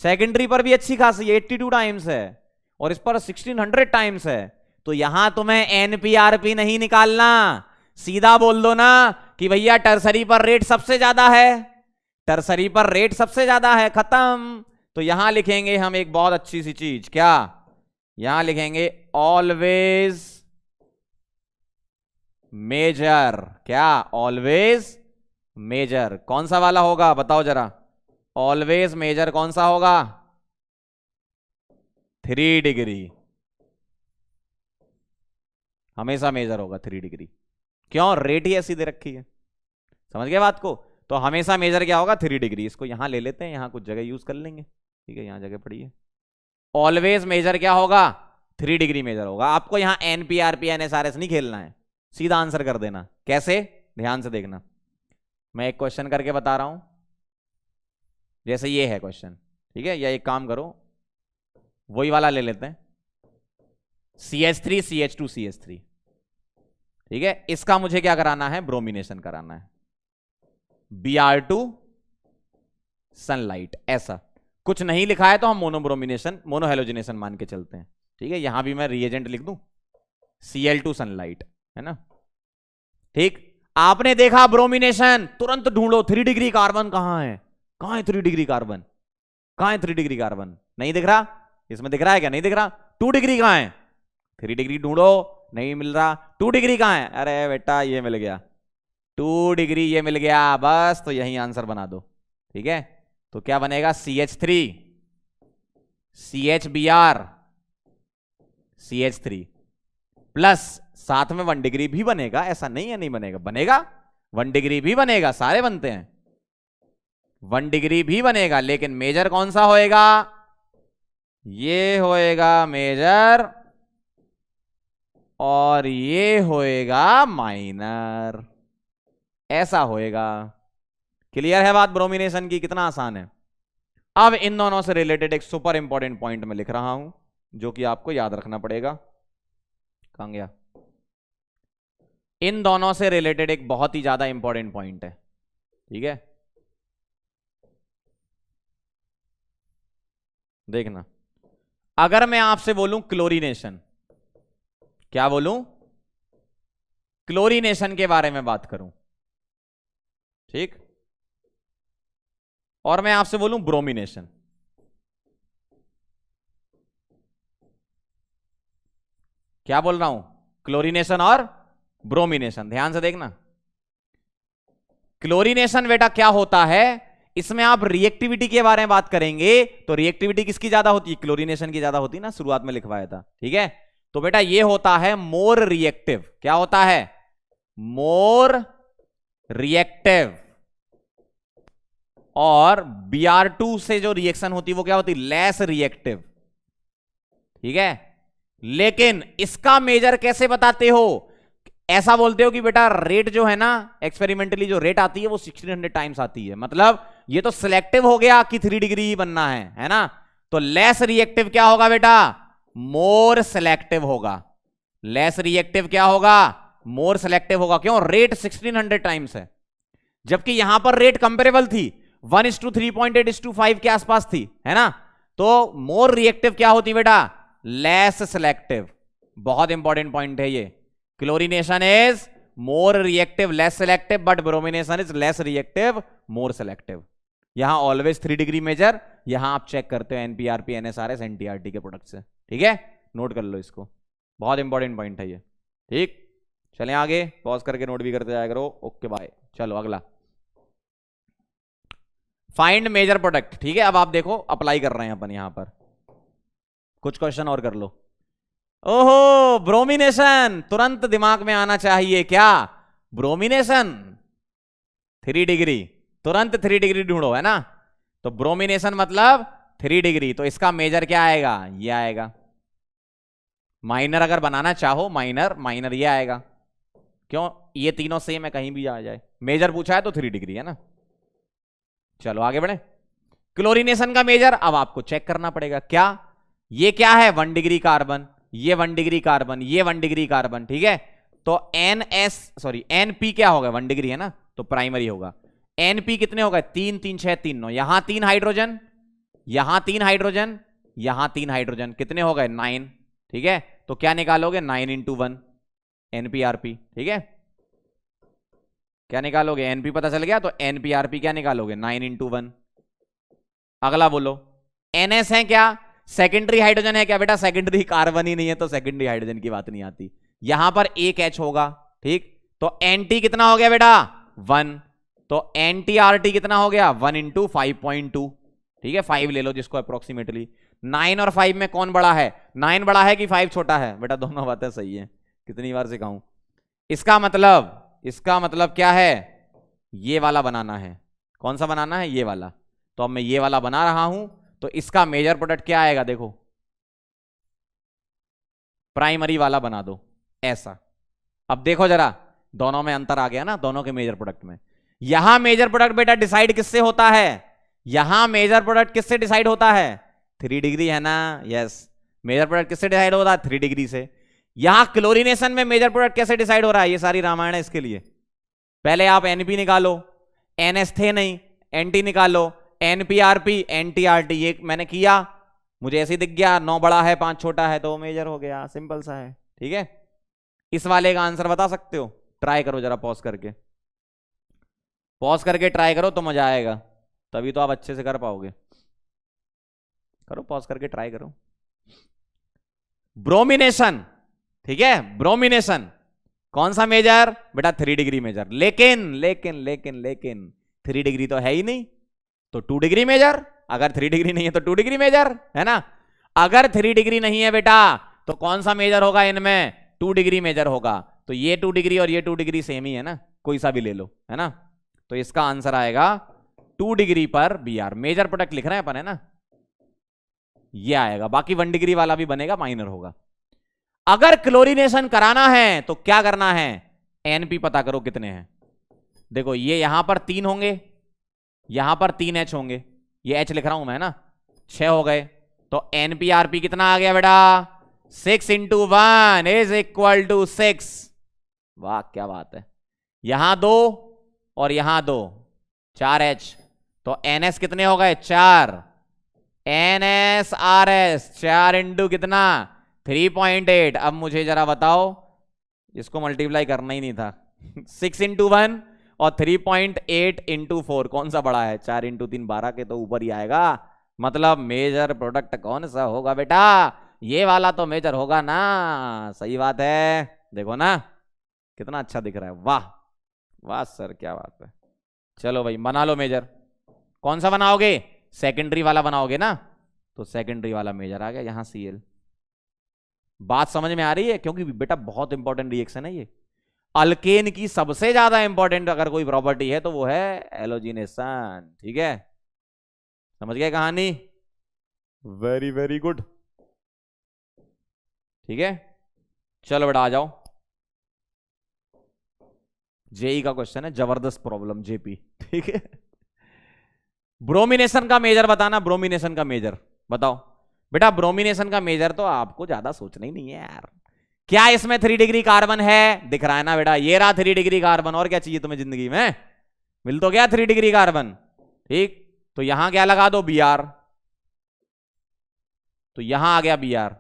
सेकेंडरी पर भी अच्छी खासी 82 टाइम्स है, और इस पर 1600 टाइम्स है। तो यहां तुम्हें एनपीआरपी नहीं निकालना, सीधा बोल दो ना कि भैया टर्सरी पर रेट सबसे ज्यादा है, टर्सरी पर रेट सबसे ज्यादा है, खत्म। तो यहां लिखेंगे हम एक बहुत अच्छी सी चीज, क्या? यहां लिखेंगे ऑलवेज मेजर। क्या? Always major. कौन सा वाला होगा बताओ जरा? ऑलवेज मेजर कौन सा होगा? 3 डिग्री, हमेशा मेजर होगा 3 डिग्री। क्यों? रेट ही ऐसी दे रखी है, समझ गए बात को। तो हमेशा मेजर क्या होगा? 3 डिग्री। इसको यहां ले लेते हैं, यहां कुछ जगह यूज कर लेंगे, ठीक है, यहां जगह पड़ी है। ऑलवेज मेजर क्या होगा? 3 डिग्री मेजर होगा। आपको यहां एनपीआरपी एनएसआरएस नहीं खेलना है, सीधा आंसर कर देना। कैसे? ध्यान से देखना, मैं एक क्वेश्चन करके बता रहा हूं, जैसे ये है क्वेश्चन, ठीक है। या एक काम करो, वही वाला ले लेते हैं, CH3 CH2 CH3, ठीक है। इसका मुझे क्या कराना है? ब्रोमिनेशन कराना है, Br2 सनलाइट। ऐसा कुछ नहीं लिखा है तो हम मोनोब्रोमिनेशन, मोनोहेलोजिनेशन मान के चलते हैं, ठीक है। यहां भी मैं रिएजेंट लिख दूं, Cl2 सनलाइट, है ना, ठीक। आपने देखा ब्रोमिनेशन, तुरंत ढूंढो 3 डिग्री कार्बन कहां है? कहां है 3 डिग्री कार्बन? कहां है 3 डिग्री कार्बन? नहीं दिख रहा? इसमें दिख रहा है क्या? नहीं दिख रहा। 2 डिग्री कहां है? 3 डिग्री ढूंढो, नहीं मिल रहा। 2 डिग्री कहां है? अरे बेटा ये मिल गया, 2 डिग्री ये मिल गया, बस। तो यही आंसर बना दो, ठीक है। तो क्या बनेगा? CH3 CHBr CH3 प्लस साथ में 1 डिग्री भी बनेगा, ऐसा नहीं है नहीं बनेगा, बनेगा 1 डिग्री भी बनेगा, सारे बनते हैं, 1 डिग्री भी बनेगा। लेकिन मेजर कौन सा होएगा? ये होएगा मेजर, और ये होएगा माइनर, ऐसा होएगा। क्लियर है बात ब्रोमिनेशन की? कितना आसान है। अब इन दोनों से रिलेटेड एक सुपर इंपॉर्टेंट पॉइंट में लिख रहा हूं, जो कि आपको याद रखना पड़ेगा। कहां गया? इन दोनों से रिलेटेड एक बहुत ही ज्यादा इंपॉर्टेंट पॉइंट है, ठीक है, देखना। अगर मैं आपसे बोलूं क्लोरीनेशन, क्या बोलूं? क्लोरीनेशन के बारे में बात करूं, ठीक, और मैं आपसे बोलूं ब्रोमिनेशन, क्या बोल रहा हूं? क्लोरीनेशन और ब्रोमिनेशन। ध्यान से देखना, क्लोरीनेशन बेटा क्या होता है, इसमें आप रिएक्टिविटी के बारे में बात करेंगे तो रिएक्टिविटी किसकी ज्यादा होती है? क्लोरीनेशन की ज्यादा होती है ना, शुरुआत में लिखवाया था, ठीक है। तो बेटा ये होता है मोर रिएक्टिव। क्या होता है? More reactive. और Br2 से जो रिएक्शन होती है वो क्या होती है? लेस रिएक्टिव, ठीक है। लेकिन इसका मेजर कैसे बताते हो? ऐसा बोलते हो कि बेटा रेट जो है ना, एक्सपेरिमेंटली जो रेट आती है वो 1600 टाइम्स आती है, मतलब ये तो सिलेक्टिव हो गया कि 3 डिग्री ही बनना है ना। तो लेस रिएक्टिव क्या होगा बेटा? मोर सिलेक्टिव होगा। लेस रिएक्टिव क्या होगा? मोर सिलेक्टिव होगा। क्यों? रेट 1600 टाइम्स है, जबकि यहां पर रेट कंपेरेबल थी, 1:3.8:5 के आसपास थी, है ना। तो मोर रिएक्टिव क्या होती बेटा? Less selective. बहुत इंपॉर्टेंट पॉइंट है ये। Chlorination is more reactive less selective, but bromination is less reactive more selective. यहां ऑलवेज 3 डिग्री मेजर, यहां आप चेक करते हो एनपीआरपी, एनएसआरएस, एनटीआरटी के प्रोडक्ट से, ठीक है। नोट कर लो इसको, बहुत इंपॉर्टेंट पॉइंट है ये, ठीक। चलें आगे, पॉज करके नोट भी करते जाया करो। Okay bye. चलो अगला, फाइंड मेजर प्रोडक्ट, ठीक है। अब आप देखो, अप्लाई कर रहे हैं अपन यहां पर, कुछ क्वेश्चन और कर लो। ओहो, ब्रोमिनेशन तुरंत दिमाग में आना चाहिए। क्या? ब्रोमिनेशन 3 डिग्री, तुरंत 3 डिग्री ढूंढो, है ना। तो ब्रोमिनेशन मतलब 3 डिग्री, तो इसका मेजर क्या आएगा? ये आएगा। माइनर अगर बनाना चाहो, माइनर, माइनर ये आएगा। क्यों? ये तीनों सेम है, कहीं भी आ जाए। मेजर पूछा है तो 3 डिग्री है ना। चलो आगे बढ़े। क्लोरीनेशन का मेजर अब आपको चेक करना पड़ेगा। क्या? ये क्या है? 1 डिग्री कार्बन, ये 1 डिग्री कार्बन, ये 1 डिग्री कार्बन, ठीक है। तो एनपी क्या होगा? 1 डिग्री है ना, तो प्राइमरी होगा। एनपी कितने होगा? 3 3 6 3 9। यहां 3 हाइड्रोजन, यहां 3 हाइड्रोजन, यहां 3 हाइड्रोजन, कितने हो गए? 9, ठीक है। तो क्या निकालोगे? 9 × 1 एनपीआरपी, ठीक है। क्या निकालोगे? एनपी पता चल गया, तो एनपीआरपी क्या निकालोगे? 9 × 1। अगला बोलो, एनएस है क्या? सेकेंडरी हाइड्रोजन है क्या बेटा? सेकेंडरी कार्बन ही नहीं है, तो सेकेंडरी हाइड्रोजन की बात नहीं आती। यहां पर एक एच होगा, ठीक। तो एनटी कितना हो गया बेटा? 1। तो एनटीआरटी कितना हो गया? 1 × 5.2, ठीक है। 5 ले लो जिसको अप्रोक्सीमेटली। 9 और 5 में कौन बड़ा है? 9 बड़ा है कि 5 छोटा है? बेटा दोनों बातें सही है, कितनी बार सिखाऊं। इसका मतलब क्या है? ये वाला बनाना है। कौन सा बनाना है? ये वाला। तो अब मैं ये वाला बना रहा हूं, तो इसका मेजर प्रोडक्ट क्या आएगा? देखो, प्राइमरी वाला बना दो ऐसा। अब देखो जरा, दोनों में अंतर आ गया ना, दोनों के मेजर प्रोडक्ट में। यहां मेजर प्रोडक्ट बेटा डिसाइड किससे होता है? यहां मेजर प्रोडक्ट किससे डिसाइड होता है? 3 डिग्री है ना, यस। मेजर प्रोडक्ट किससे डिसाइड होता है? 3 डिग्री से। यहां क्लोरीनेशन में मेजर प्रोडक्ट कैसे डिसाइड हो रहा है? ये सारी रामायण है इसके लिए। पहले आप एनपी निकालो, एनएस थे नहीं, एनटी निकालो, एनपीआरपी, एनटीआरटी, ये मैंने किया, मुझे ऐसे दिख गया 9 बड़ा है 5 छोटा है, तो मेजर हो गया। सिंपल सा है, ठीक है। इस वाले का आंसर बता सकते हो? ट्राई करो जरा, पॉज करके, पॉज करके ट्राई करो तो मजा आएगा, तभी तो आप अच्छे से कर पाओगे। करो, पॉज करके ट्राई करो। ब्रोमिनेशन, ठीक है, ब्रोमिनेशन कौन सा मेजर बेटा? 3 डिग्री मेजर। लेकिन लेकिन लेकिन लेकिन 3 डिग्री तो है ही नहीं, तो 2 डिग्री मेजर। अगर 3 डिग्री नहीं है तो 2 डिग्री मेजर, है ना। अगर 3 डिग्री नहीं है बेटा, तो कौन सा मेजर होगा इनमें? 2 डिग्री मेजर होगा। तो ये 2 डिग्री और ये 2 डिग्री सेम ही है ना, कोई सा भी ले लो, है ना। तो इसका आंसर आएगा 2 डिग्री पर Br। मेजर प्रोडक्ट लिख रहे हैं अपन, है ना, ये आएगा। बाकी 1 डिग्री वाला भी बनेगा, माइनर होगा। अगर क्लोरीनेशन कराना है तो क्या करना है? एनपी पता करो कितने हैं। देखो, ये यहां पर 3 होंगे, यहां पर 3 एच होंगे, ये एच लिख रहा हूं मैं, ना 6 हो गए, तो एनपीआरपी कितना आ गया बेटा, 6 इंटू 1 इज इक्वल टू 6। वाह क्या बात है। यहां 2 और यहां 2, 4H, तो NS कितने हो गए, 4। NSRS 4 इंटू कितना, 3.8। अब मुझे जरा बताओ, इसको मल्टीप्लाई करना ही नहीं था 6 इंटू 1 और 3.8 इंटू 4 कौन सा बड़ा है, 4 इंटू 3 12 के तो ऊपर ही आएगा। मतलब मेजर प्रोडक्ट कौन सा होगा बेटा, ये वाला तो मेजर होगा ना। सही बात है, देखो ना कितना अच्छा दिख रहा है। वाह वाह सर क्या बात है। चलो भाई बना लो मेजर। कौन सा बनाओगे, सेकेंडरी वाला बनाओगे ना, तो सेकेंडरी वाला मेजर आ गया यहां Cl। बात समझ में आ रही है, क्योंकि बेटा बहुत इंपॉर्टेंट रिएक्शन है ये। अल्केन की सबसे ज्यादा इंपॉर्टेंट अगर कोई प्रॉपर्टी है तो वो है एलोजिनेशन। ठीक है, समझ गए कहानी, वेरी वेरी गुड। ठीक है, चलो बेटा आ जाओ। जेई का क्वेश्चन है, जबरदस्त प्रॉब्लम जेपी। ठीक है, ब्रोमिनेशन का मेजर बताना, ब्रोमिनेशन का मेजर बताओ बेटा। ब्रोमिनेशन का मेजर तो आपको ज्यादा सोचना ही नहीं है यार। क्या इसमें 3 डिग्री कार्बन है, दिख रहा है ना बेटा, ये रहा 3 डिग्री कार्बन। और क्या चाहिए तुम्हें जिंदगी में, मिल तो गया 3 डिग्री कार्बन। ठीक, तो यहां क्या लगा दो, Br, तो यहां आ गया Br।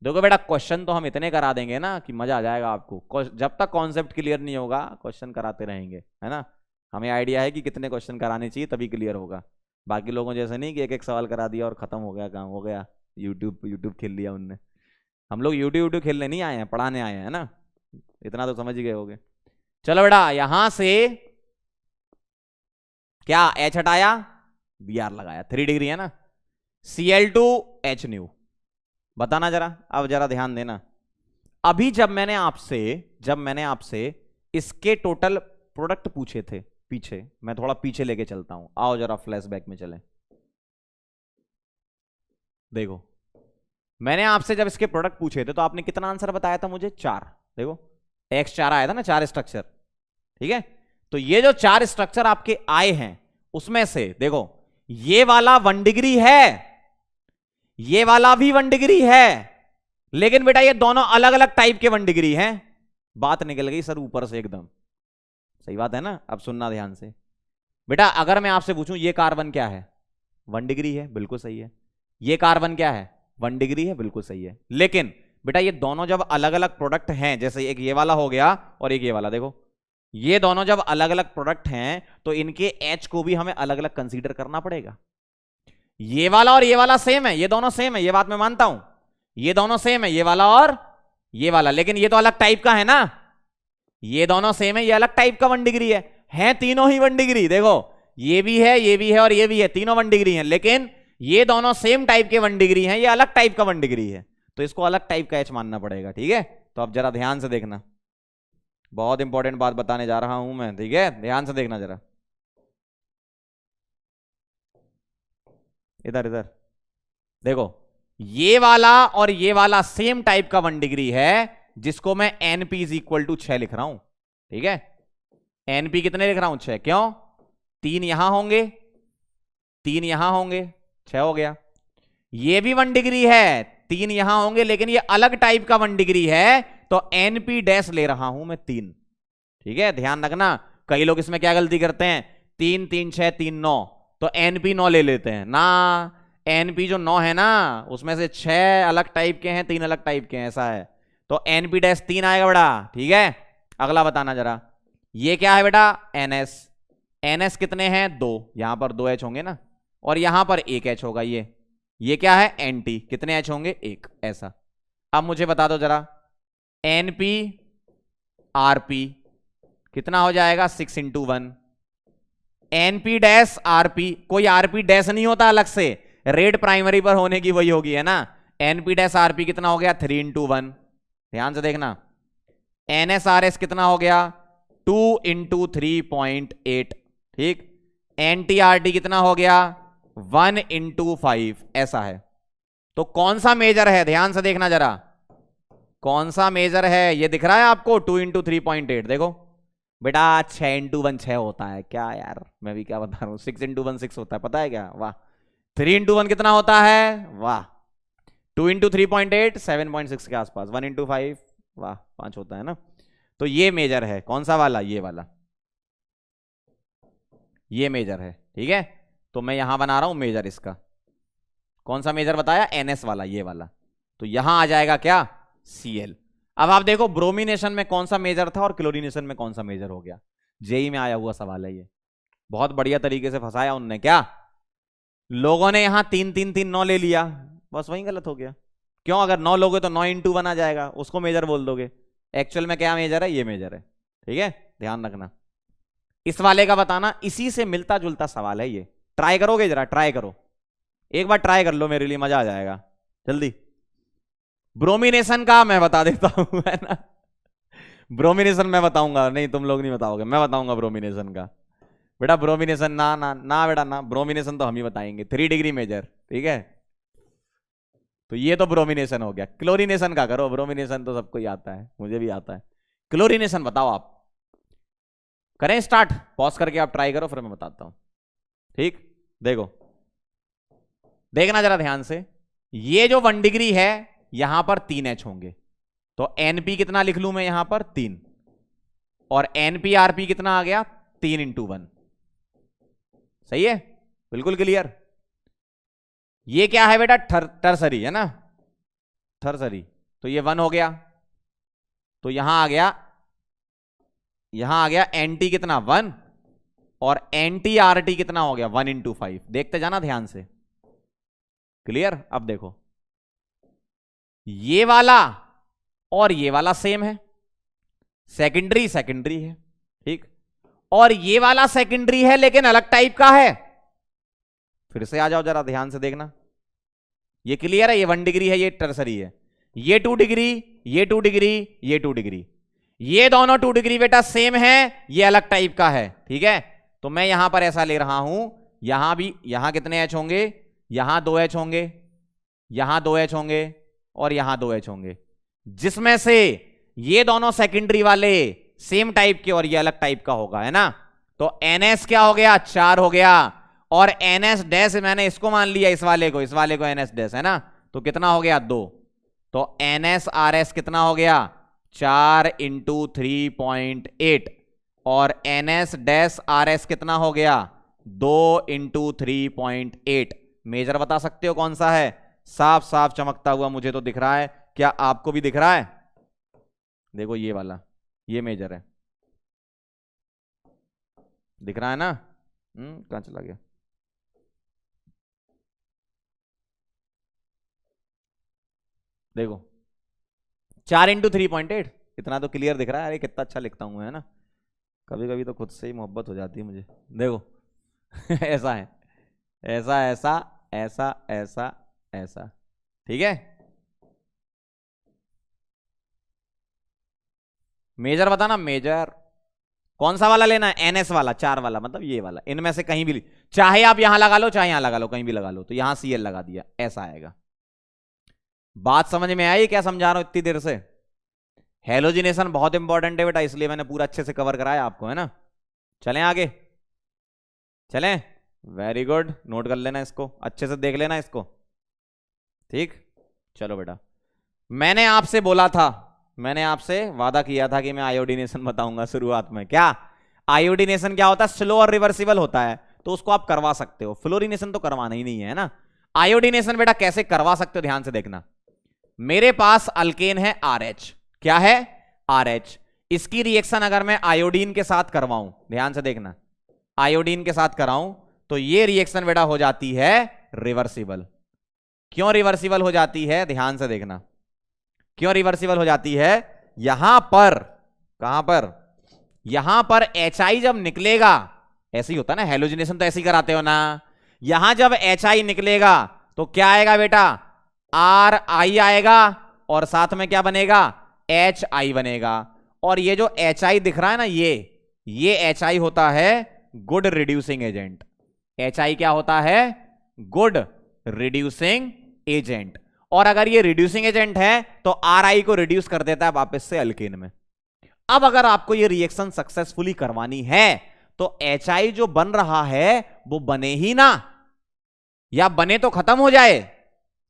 देखो बेटा क्वेश्चन तो हम इतने करा देंगे ना कि मजा आ जाएगा आपको। जब तक कॉन्सेप्ट क्लियर नहीं होगा क्वेश्चन कराते रहेंगे, है ना। हमें आइडिया है कि कितने क्वेश्चन कराने चाहिए तभी क्लियर होगा। बाकी लोगों जैसे नहीं कि एक एक सवाल करा दिया और खत्म हो गया, काम हो गया, यूट्यूब खेल लिया उनने। हम लोग यूट्यूब खेलने नहीं आए हैं, पढ़ाने आए हैं ना, इतना तो समझ ही गए होगे। चलो बेटा यहां से क्या H हटाया, Br लगाया, 3 डिग्री है ना। Cl2H न्यू, बताना जरा, अब जरा ध्यान देना। अभी जब मैंने आपसे इसके टोटल प्रोडक्ट पूछे थे पीछे, मैं थोड़ा पीछे लेके चलता हूं, आओ जरा फ्लैशबैक में चलें। देखो मैंने आपसे जब इसके प्रोडक्ट पूछे थे तो आपने कितना आंसर बताया था मुझे, 4। देखो X4 आया था ना, 4 स्ट्रक्चर। ठीक है, तो ये जो 4 स्ट्रक्चर आपके आए हैं उसमें से देखो ये वाला 1 डिग्री है, ये वाला भी 1 डिग्री है, लेकिन बेटा ये दोनों अलग अलग टाइप के 1 डिग्री हैं। बात निकल गई सर ऊपर से एकदम, सही बात है ना। अब सुनना ध्यान से बेटा, अगर मैं आपसे पूछूं ये कार्बन क्या है, 1 डिग्री है, बिल्कुल सही है। ये कार्बन क्या है, 1 डिग्री है, बिल्कुल सही है। लेकिन बेटा ये दोनों जब अलग अलग प्रोडक्ट हैं, जैसे एक ये वाला हो गया और एक ये वाला, देखो ये दोनों जब अलग अलग प्रोडक्ट हैं तो इनके H को भी हमें अलग अलग कंसीडर करना पड़ेगा। ये वाला और ये वाला सेम है, ये दोनों सेम है, ये बात मैं मानता हूं, ये दोनों सेम है, ये वाला और ये वाला, लेकिन ये तो अलग टाइप का है ना। ये दोनों सेम है, ये अलग टाइप का 1 डिग्री है तीनों ही 1 डिग्री। देखो ये भी है, ये भी है और ये भी है, तीनों 1 डिग्री हैं, लेकिन ये दोनों सेम टाइप के 1 डिग्री हैं, ये अलग टाइप का 1 डिग्री है, तो इसको अलग टाइप का H मानना पड़ेगा। ठीक है, तो अब जरा ध्यान से देखना, बहुत इंपॉर्टेंट बात बताने जा रहा हूं मैं। ठीक है, ध्यान से देखना जरा, इधर इधर देखो, ये वाला और ये वाला सेम टाइप का 1 डिग्री है, जिसको मैं NP इज इक्वल टू 6 लिख रहा हूं। ठीक है, NP कितने लिख रहा हूं, 6, क्यों, 3 यहां होंगे, 3 यहां होंगे, 6 हो गया। ये भी 1 डिग्री है, 3 यहां होंगे, लेकिन ये अलग टाइप का 1 डिग्री है, तो NP डैश ले रहा हूं मैं 3। ठीक है, ध्यान रखना, कई लोग इसमें क्या गलती करते हैं, 3 3 6 3 9, तो NP 9 ले लेते हैं ना। NP जो 9 है ना, उसमें से 6 अलग टाइप के हैं, 3 अलग टाइप के हैं, ऐसा है, तो NP डैश 3 आएगा बेटा। ठीक है, अगला बताना जरा, ये क्या है बेटा, NS। NS कितने हैं, 2, यहां पर 2 H होंगे ना, और यहां पर 1 H होगा। ये क्या है, NT, कितने H होंगे, 1, ऐसा। अब मुझे बता दो जरा, NP RP कितना हो जाएगा, 6 इंटू 1। NP डैश RP, कोई RP डैश नहीं होता अलग से, रेड प्राइमरी पर होने की वही होगी, है ना। NP डैश RP कितना हो गया, 3 इंटू 1। ध्यान से देखना, NSRS कितना हो गया, 2 इंटू 3.8। ठीक, NTRT कितना हो गया, 1 इंटू 5, ऐसा है। तो कौन सा मेजर है, ध्यान से देखना जरा, कौन सा मेजर है, ये दिख रहा है आपको, 2 इंटू 3.8। देखो बेटा 6 इंटू 1 6 होता है क्या यार, मैं भी क्या बता रहा हूं, 6 इंटू 1 6 होता है, पता है क्या, वाह। 3 × 1 कितना होता है? वाह। 2 × 3.8 7.6 के आसपास। 1 × 5 वाह 5 होता है ना। तो ये मेजर है कौन सा वाला? ये वाला, ये मेजर है। ठीक है, तो मैं यहां बना रहा हूं मेजर इसका। कौन सा मेजर बताया? एनएस वाला, ये वाला। तो यहां आ जाएगा क्या? Cl। अब आप देखो ब्रोमिनेशन में कौन सा मेजर था और क्लोरीनेशन में कौन सा मेजर हो गया। जेई में आया हुआ सवाल है ये, बहुत बढ़िया तरीके से फंसाया उनने। क्या लोगों ने यहां 3 3 3 9 ले लिया, बस वही गलत हो गया। क्यों? अगर 9 लोगे तो 9 × 1 आ जाएगा, उसको मेजर बोल दोगे। एक्चुअल में क्या मेजर है? ये मेजर है। ठीक है, ध्यान रखना। इस वाले का बताना, इसी से मिलता जुलता सवाल है ये। ट्राई करोगे? जरा ट्राई करो, एक बार ट्राई कर लो, मेरे लिए मजा आ जाएगा। जल्दी। ब्रोमिनेशन का मैं बता देता हूं, है ना। ब्रोमिनेशन मैं बताऊंगा, नहीं तुम लोग नहीं बताओगे, मैं बताऊंगा ब्रोमिनेशन का। बेटा ब्रोमिनेशन ना ना ना बेटा ना, ब्रोमिनेशन तो हम ही बताएंगे। 3 डिग्री मेजर। ठीक है, तो ये तो ब्रोमिनेशन हो गया। क्लोरीनेशन का करो, ब्रोमिनेशन तो सबको ही आता है, मुझे भी आता है। क्लोरीनेशन बताओ आप। करें स्टार्ट? पॉज करके आप ट्राई करो, फिर मैं बताता हूं। ठीक, देखो देखना जरा ध्यान से। ये जो 1 डिग्री है यहां पर 3 H होंगे, तो NP कितना लिख लूं मैं यहां पर? 3। और NPRP कितना आ गया? 3 × 1। सही है, बिल्कुल क्लियर। ये क्या है बेटा? टर्सरी है ना, टर्सरी। तो ये 1 हो गया, तो यहां आ गया, यहां आ गया NT कितना? 1। और NTRT कितना हो गया? 1 × 5। देखते जाना ध्यान से। क्लियर? अब देखो ये वाला और ये वाला सेम है, सेकेंडरी सेकेंडरी है। ठीक, और ये वाला सेकेंडरी है लेकिन अलग टाइप का है। फिर से आ जाओ जरा ध्यान से देखना। ये क्लियर है? ये 1 डिग्री है, ये टर्सरी है। ये 2 डिग्री, ये 2 डिग्री, ये 2 डिग्री। ये दोनों 2 डिग्री बेटा सेम है, ये अलग टाइप का है। ठीक है, तो मैं यहां पर ऐसा ले रहा हूं, यहां भी, यहां कितने H होंगे? यहां 2 H होंगे, यहां 2 H होंगे, और यहां 2 H होंगे, जिसमें से ये दोनों सेकेंडरी वाले सेम टाइप के और ये अलग टाइप का होगा, है ना। तो NS क्या हो गया? 4 हो गया। और NS डैश मैंने इसको मान लिया, इस वाले को NS डैश, है ना। तो कितना हो गया? 2। तो NSRS कितना हो गया? 4 × 3.8। और NS डैश RS कितना हो गया? 2 × 3.8। मेजर बता सकते हो कौन सा है? साफ साफ चमकता हुआ मुझे तो दिख रहा है, क्या आपको भी दिख रहा है? देखो ये वाला, ये मेजर है, दिख रहा है ना। कहां चला गया? देखो 4 × 3.8, इतना तो क्लियर दिख रहा है। अरे कितना अच्छा लिखता हूं, है ना। कभी कभी तो खुद से ही मोहब्बत हो जाती है मुझे। देखो ऐसा है, ऐसा ऐसा ऐसा ऐसा ऐसा। ठीक है, मेजर बताना। मेजर कौन सा वाला लेना है? NS वाला, 4 वाला, मतलब ये वाला। इनमें से कहीं भी, चाहे आप यहां लगा लो चाहे यहां लगा लो, कहीं भी लगा लो। तो यहां Cl लगा दिया, ऐसा आएगा। बात समझ में आई? क्या समझा रहा हूं इतनी देर से? हेलोजिनेशन बहुत इंपॉर्टेंट है बेटा, इसलिए मैंने पूरा अच्छे से कवर कराया आपको, है ना। चलें आगे, चलें। वेरी गुड, नोट कर लेना इसको, अच्छे से देख लेना इसको। ठीक, चलो बेटा, मैंने आपसे बोला था, मैंने आपसे वादा किया था कि मैं आयोडीनेशन बताऊंगा शुरुआत में। क्या आयोडीनेशन क्या होता है? स्लो और रिवर्सिबल होता है, तो उसको आप करवा सकते हो। फ्लोरीनेशन तो करवाना ही नहीं है ना। आयोडीनेशन बेटा कैसे करवा सकते हो, ध्यान से देखना। मेरे पास अल्केन है RH, क्या है? RH। इसकी रिएक्शन अगर मैं आयोडीन के साथ करवाऊं, ध्यान से देखना, आयोडीन के साथ कराऊं, तो ये रिएक्शन बेटा हो जाती है रिवर्सिबल। क्यों रिवर्सिबल हो जाती है? ध्यान से देखना, क्यों रिवर्सिबल हो जाती है। यहां पर, कहां पर? यहां पर HI जब निकलेगा, ऐसे ही होता है ना, हेलोजिनेशन तो ऐसे ही कराते हो ना। यहां जब HI निकलेगा तो क्या आएगा बेटा? RI आएगा, और साथ में क्या बनेगा? HI बनेगा। और ये जो HI दिख रहा है ना, ये HI होता है गुड रिड्यूसिंग एजेंट। HI क्या होता है? Good reducing agent. और अगर ये रिड्यूसिंग एजेंट है तो RI को रिड्यूस कर देता है वापस से अल्केन में। अब अगर आपको ये रिएक्शन सक्सेसफुली करवानी है तो HI जो बन रहा है वो बने ही ना, या बने तो खत्म हो जाए,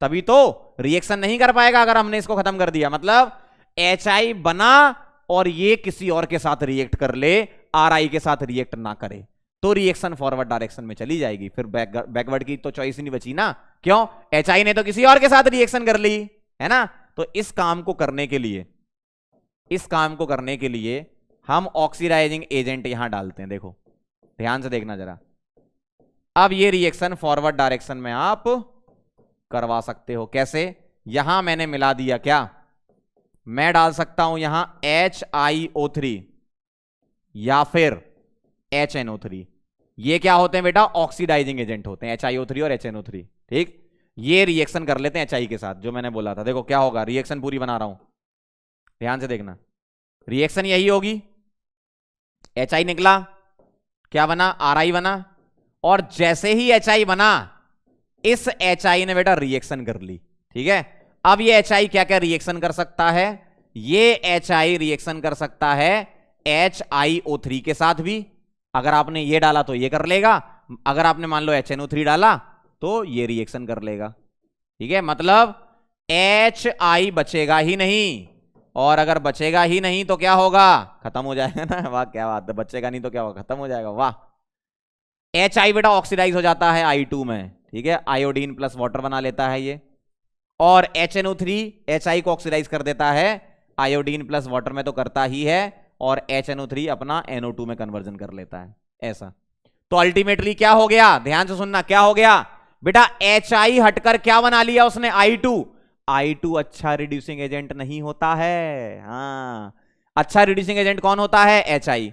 तभी तो रिएक्शन नहीं कर पाएगा अगर हमने इसको खत्म कर दिया। मतलब HI बना और ये किसी और के साथ रिएक्ट कर ले, RI के साथ रिएक्ट ना करे, तो रिएक्शन फॉरवर्ड डायरेक्शन में चली जाएगी। फिर बैकवर्ड की तो चॉइस ही नहीं बची ना, क्यों? HI ने तो किसी और के साथ रिएक्शन कर ली है ना। तो इस काम को करने के लिए हम ऑक्सीडाइजिंग एजेंट यहां डालते हैं। देखो ध्यान से देखना जरा, अब ये रिएक्शन फॉरवर्ड डायरेक्शन में आप करवा सकते हो। कैसे? यहां मैंने मिला दिया, क्या मैं डाल सकता हूं यहां HiO3 या फिर HNO3। ये क्या होते हैं बेटा? ऑक्सीडाइजिंग एजेंट होते हैं, HiO3 और HNO3। ठीक, ये रिएक्शन कर लेते हैं HI के साथ, जो मैंने बोला था। देखो क्या होगा, रिएक्शन पूरी बना रहा हूं, ध्यान से देखना। रिएक्शन यही होगी, HI निकला, क्या बना? RI बना। और जैसे ही HI बना, इस HI ने बेटा रिएक्शन कर ली। ठीक है, अब ये HI क्या क्या रिएक्शन कर सकता है? ये HI रिएक्शन कर सकता है HiO3 के साथ भी। अगर आपने ये डाला तो ये कर लेगा, अगर आपने मान लो HNO3 डाला तो ये रिएक्शन कर लेगा। ठीक है, मतलब HI बचेगा ही नहीं, और अगर बचेगा ही नहीं तो क्या होगा? खत्म हो जाएगा ना। वाह क्या बात है, बचेगा नहीं तो क्या होगा? खत्म हो जाएगा। वाह, HI बेटा ऑक्सीडाइज हो जाता है I2 में। ठीक है, आयोडीन प्लस वाटर बना लेता है ये, और HNO3 HI को ऑक्सीडाइज कर देता है, आयोडीन प्लस वाटर में तो करता ही है, और HNO3 अपना NO2 में कन्वर्जन कर लेता है। ऐसा तो अल्टीमेटली क्या हो गया? ध्यान से सुनना, क्या हो गया बेटा? HI हटकर क्या बना लिया उसने? I2 अच्छा रिड्यूसिंग एजेंट नहीं होता है। हाँ, अच्छा रिड्यूसिंग एजेंट कौन होता है? HI।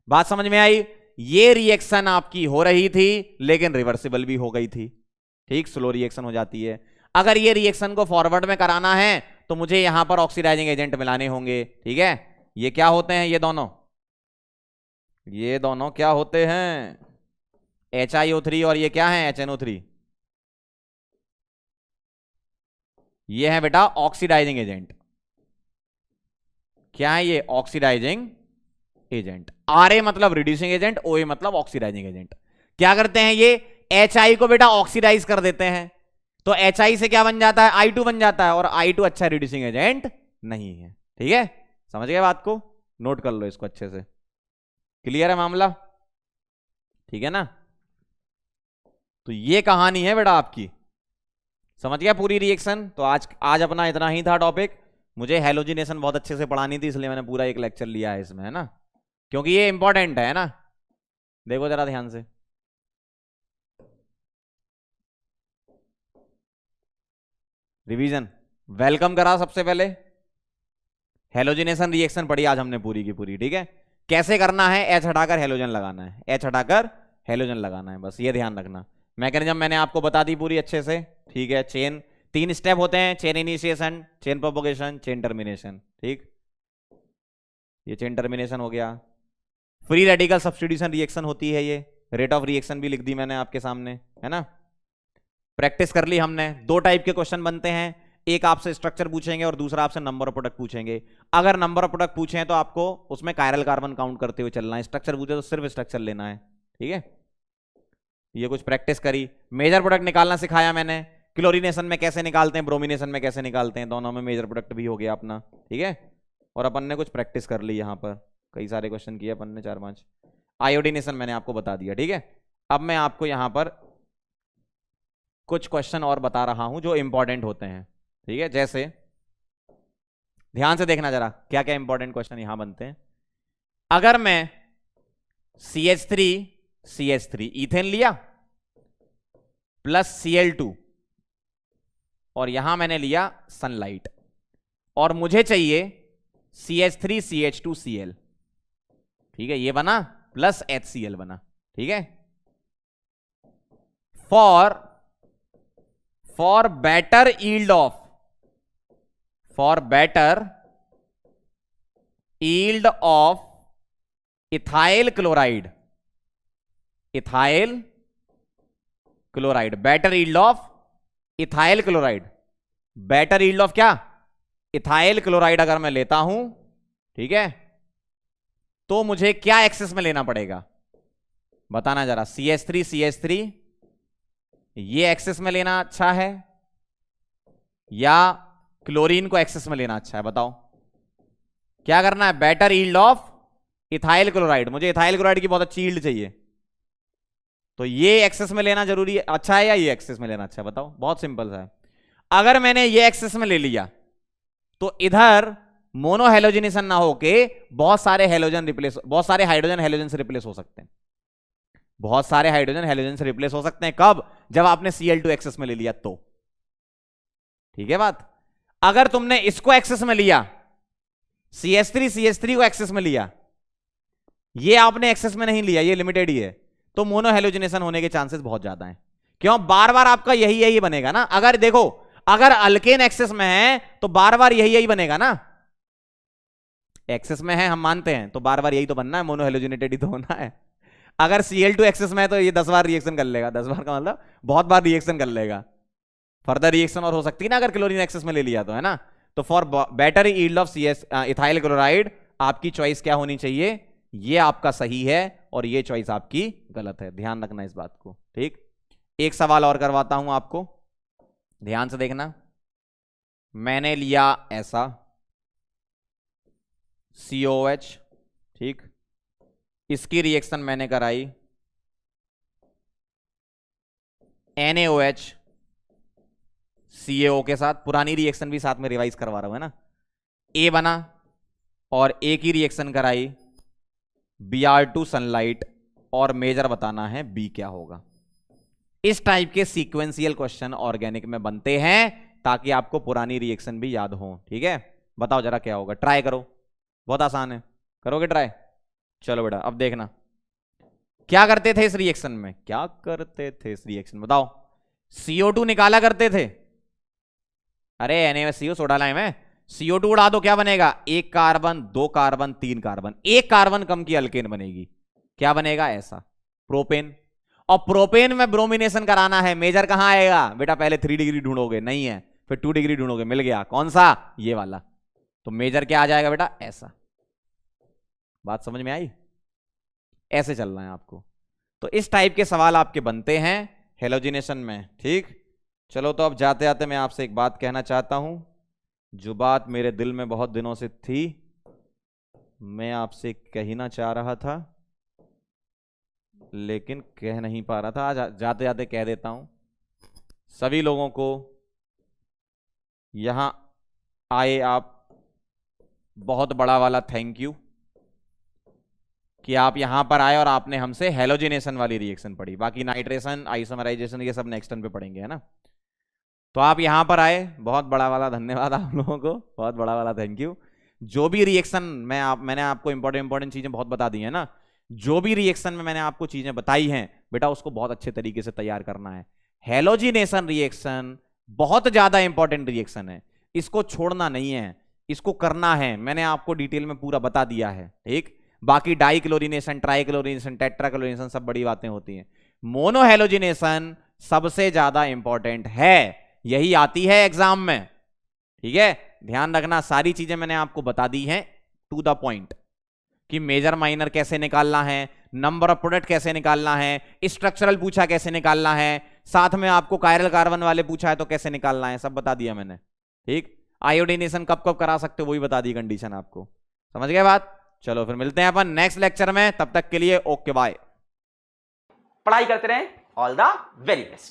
बात समझ में आई? ये रिएक्शन आपकी हो रही थी लेकिन रिवर्सिबल भी हो गई थी। ठीक, स्लो रिएक्शन हो जाती है। अगर ये रिएक्शन को फॉरवर्ड में कराना है तो मुझे यहां पर ऑक्सीडाइजिंग एजेंट मिलाने होंगे। ठीक है, ये क्या होते हैं? ये दोनों क्या होते हैं? HiO3, और ये क्या है? HNO3। ये है बेटा ऑक्सीडाइजिंग एजेंट। क्या है ये? Oxidising agent. RA मतलब रिड्यूसिंग एजेंट, OA मतलब ऑक्सीडाइजिंग एजेंट। क्या करते हैं ये? HI को बेटा ऑक्सीडाइज कर देते हैं, तो HI से क्या बन जाता है? I2 बन जाता है, और I2 अच्छा रिड्यूसिंग एजेंट नहीं है। ठीक है, समझ गए बात को? नोट कर लो इसको अच्छे से। क्लियर है मामला? ठीक है ना? तो ये कहानी है बेटा आपकी, समझ गया पूरी रिएक्शन? तो आज अपना इतना ही था टॉपिक। मुझे हैलोजिनेशन बहुत अच्छे से पढ़ानी थी, इसलिए मैंने पूरा एक लेक्चर लिया है इसमें, है ना, क्योंकि ये इंपॉर्टेंट है ना। देखो जरा ध्यान से, रिवीजन वेलकम करा सबसे पहले। हैलोजिनेशन रिएक्शन पढ़ी आज हमने पूरी की पूरी। ठीक है, कैसे करना है? H हटाकर हैलोजन लगाना है, H हटाकर हैलोजन लगाना है, बस ये ध्यान रखना। मैकेनिज्म मैंने आपको बता दी पूरी अच्छे से। ठीक है, चेन 3 स्टेप होते हैं, chain initiation, chain propagation, chain termination. ठीक, ये चेन टर्मिनेशन हो गया। फ्री रेडिकल सब्स्टिट्यूशन रिएक्शन होती है, ये रेट ऑफ रिएक्शन भी लिख दी मैंने आपके सामने, है ना। प्रैक्टिस कर ली हमने। 2 टाइप के क्वेश्चन बनते हैं, एक आपसे स्ट्रक्चर पूछेंगे और दूसरा आपसे नंबर ऑफ प्रोडक्ट पूछेंगे। अगर नंबर ऑफ प्रोडक्ट पूछे तो आपको उसमें कायरल कार्बन काउंट करते हुए चलना है, स्ट्रक्चर पूछे तो सिर्फ स्ट्रक्चर लेना है। ठीक है, ये कुछ प्रैक्टिस करी। मेजर प्रोडक्ट निकालना सिखाया मैंने, क्लोरीनेशन में कैसे निकालते हैं, ब्रोमिनेशन में कैसे निकालते हैं, दोनों में मेजर प्रोडक्ट भी हो गया अपना। ठीक है, और अपन ने कुछ प्रैक्टिस कर ली यहाँ पर, कई सारे क्वेश्चन किए अपन ने, 4-5। आयोडीनेशन मैंने आपको बता दिया। ठीक है, अब मैं आपको यहाँ पर कुछ क्वेश्चन और बता रहा हूं जो इंपॉर्टेंट होते हैं। ठीक है, जैसे ध्यान से देखना जरा, क्या क्या इंपॉर्टेंट क्वेश्चन यहां बनते हैं। अगर मैं CH3 इथेन लिया प्लस Cl2, और यहां मैंने लिया सनलाइट, और मुझे चाहिए CH3CH2Cl। ठीक है, ये बना प्लस HCl बना। ठीक है, for better yield of ethyl chloride, better yield of ethyl chloride, better yield of क्या? इथाइल क्लोराइड अगर मैं लेता हूं, ठीक है, तो मुझे क्या एक्सेस में लेना पड़ेगा? बताना जरा। CH3 ये एक्सेस में लेना अच्छा है या क्लोरीन को एक्सेस में लेना अच्छा है? बताओ क्या करना है। Better yield of ethyl chloride, मुझे इथाइल क्लोराइड की बहुत अच्छी यील्ड चाहिए, तो ये एक्सेस में लेना जरूरी है, अच्छा है, या ये एक्सेस में लेना अच्छा है? बताओ, बहुत सिंपल सा है। अगर मैंने ये एक्सेस में ले लिया तो इधर मोनो हेलोजिनेशन ना होके बहुत सारे हाइड्रोजन हेलोजन से रिप्लेस हो सकते हैं। बहुत सारे हाइड्रोजन हेलोजन से रिप्लेस हो सकते हैं कब? जब आपने Cl2 एक्सेस में ले लिया तो। ठीक है बात। अगर तुमने इसको एक्सेस में लिया, CH3 को एक्सेस में लिया, ये आपने एक्सेस में नहीं लिया, ये लिमिटेड ही है, तो मोनो हेलोजिनेशन होने के चांसेस बहुत ज्यादा हैं। क्यों? बार बार आपका यही बनेगा ना। अगर देखो, अगर अल्केन एक्सेस में है तो बार बार यही बनेगा ना। एक्सेस में है हम मानते हैं, तो बार बार यही तो बनना है, मोनो हेलोजिनेटेड ही तो होना है। अगर Cl2 एक्सेस में है तो ये 10 बार रिएक्शन कर लेगा, 10 बार का मतलब बहुत बार रिएक्शन कर लेगा। फर्दर रिएक्शन और हो सकती है ना अगर क्लोरीन एक्सेस में ले लिया तो, है ना। तो for better yield of ethyl chloride आपकी चॉइस क्या होनी चाहिए? ये आपका सही है और ये चॉइस आपकी गलत है, ध्यान रखना इस बात को। ठीक, एक सवाल और करवाता हूं आपको, ध्यान से देखना। मैंने लिया ऐसा COH, ठीक, इसकी रिएक्शन मैंने कराई NaOH CaO के साथ, पुरानी रिएक्शन भी साथ में रिवाइज करवा रहा हूं, है ना। A बना और A की रिएक्शन कराई Br2 सनलाइट, और मेजर बताना है B क्या होगा। इस टाइप के सीक्वेंशियल क्वेश्चन ऑर्गेनिक में बनते हैं ताकि आपको पुरानी रिएक्शन भी याद हो। ठीक है, बताओ जरा क्या होगा, ट्राई करो, बहुत आसान है, करोगे ट्राई? चलो बेटा अब देखना क्या करते थे इस रिएक्शन में, क्या करते थे इस रिएक्शन में, बताओ। CO2 निकाला करते थे, अरे NaCO सोडा लाइम है, CO2 उड़ा दो, क्या बनेगा? 1 कार्बन 2 कार्बन 3 कार्बन, 1 कार्बन कम की अल्केन बनेगी, क्या बनेगा? ऐसा प्रोपेन। और प्रोपेन में ब्रोमिनेशन कराना है, मेजर कहां आएगा बेटा? पहले 3 डिग्री ढूंढोगे, नहीं है, फिर 2 डिग्री ढूंढोगे, मिल गया, कौन सा? ये वाला। तो मेजर क्या आ जाएगा बेटा? ऐसा। बात समझ में आई? ऐसे चलना है आपको। तो इस टाइप के सवाल आपके बनते हैं हेलोजिनेशन में। ठीक, चलो तो अब जाते जाते मैं आपसे एक बात कहना चाहता हूं, जो बात मेरे दिल में बहुत दिनों से थी, मैं आपसे कहना चाह रहा था लेकिन कह नहीं पा रहा था, आज जाते जाते कह देता हूं। सभी लोगों को यहां आए आप बहुत बड़ा वाला थैंक यू कि आप यहां पर आए और आपने हमसे हेलोजिनेशन वाली रिएक्शन पढ़ी। बाकी नाइट्रेशन, आइसोमराइजेशन ये सब नेक्स्ट टर्न पे पढ़ेंगे, है ना। तो आप यहां पर आए, बहुत बड़ा वाला धन्यवाद आप लोगों को, बहुत बड़ा वाला थैंक यू। जो भी रिएक्शन मैंने आपको इंपॉर्टेंट चीजें बहुत बता दी है ना, जो भी रिएक्शन में मैंने आपको चीजें बताई हैं बेटा, उसको बहुत अच्छे तरीके से तैयार करना है। हेलोजिनेशन रिएक्शन बहुत ज्यादा इंपॉर्टेंट रिएक्शन है, इसको छोड़ना नहीं है, इसको करना है। मैंने आपको डिटेल में पूरा बता दिया है। ठीक, बाकी डाइक्लोरिनेशन, ट्राइक्लोरिनेशन, टेट्राक्लोरिनेशन सब बड़ी बातें होती हैं। मोनोहेलोजिनेशन सबसे ज्यादा इंपॉर्टेंट है, यही आती है एग्जाम में। ठीक है, ध्यान रखना, सारी चीजें मैंने आपको बता दी हैं टू द पॉइंट, कि मेजर माइनर कैसे निकालना है, नंबर ऑफ प्रोडक्ट कैसे निकालना है, स्ट्रक्चरल पूछा कैसे निकालना है, साथ में आपको कायरल कार्बन वाले पूछा है तो कैसे निकालना है, सब बता दिया मैंने। ठीक, आयोडीनेशन कब कब करा सकते हो वो भी बता दी कंडीशन आपको, समझ गए बात। चलो फिर मिलते हैं अपन नेक्स्ट लेक्चर में, तब तक के लिए ओके बाय। पढ़ाई करते रहें, ऑल द वेरी बेस्ट।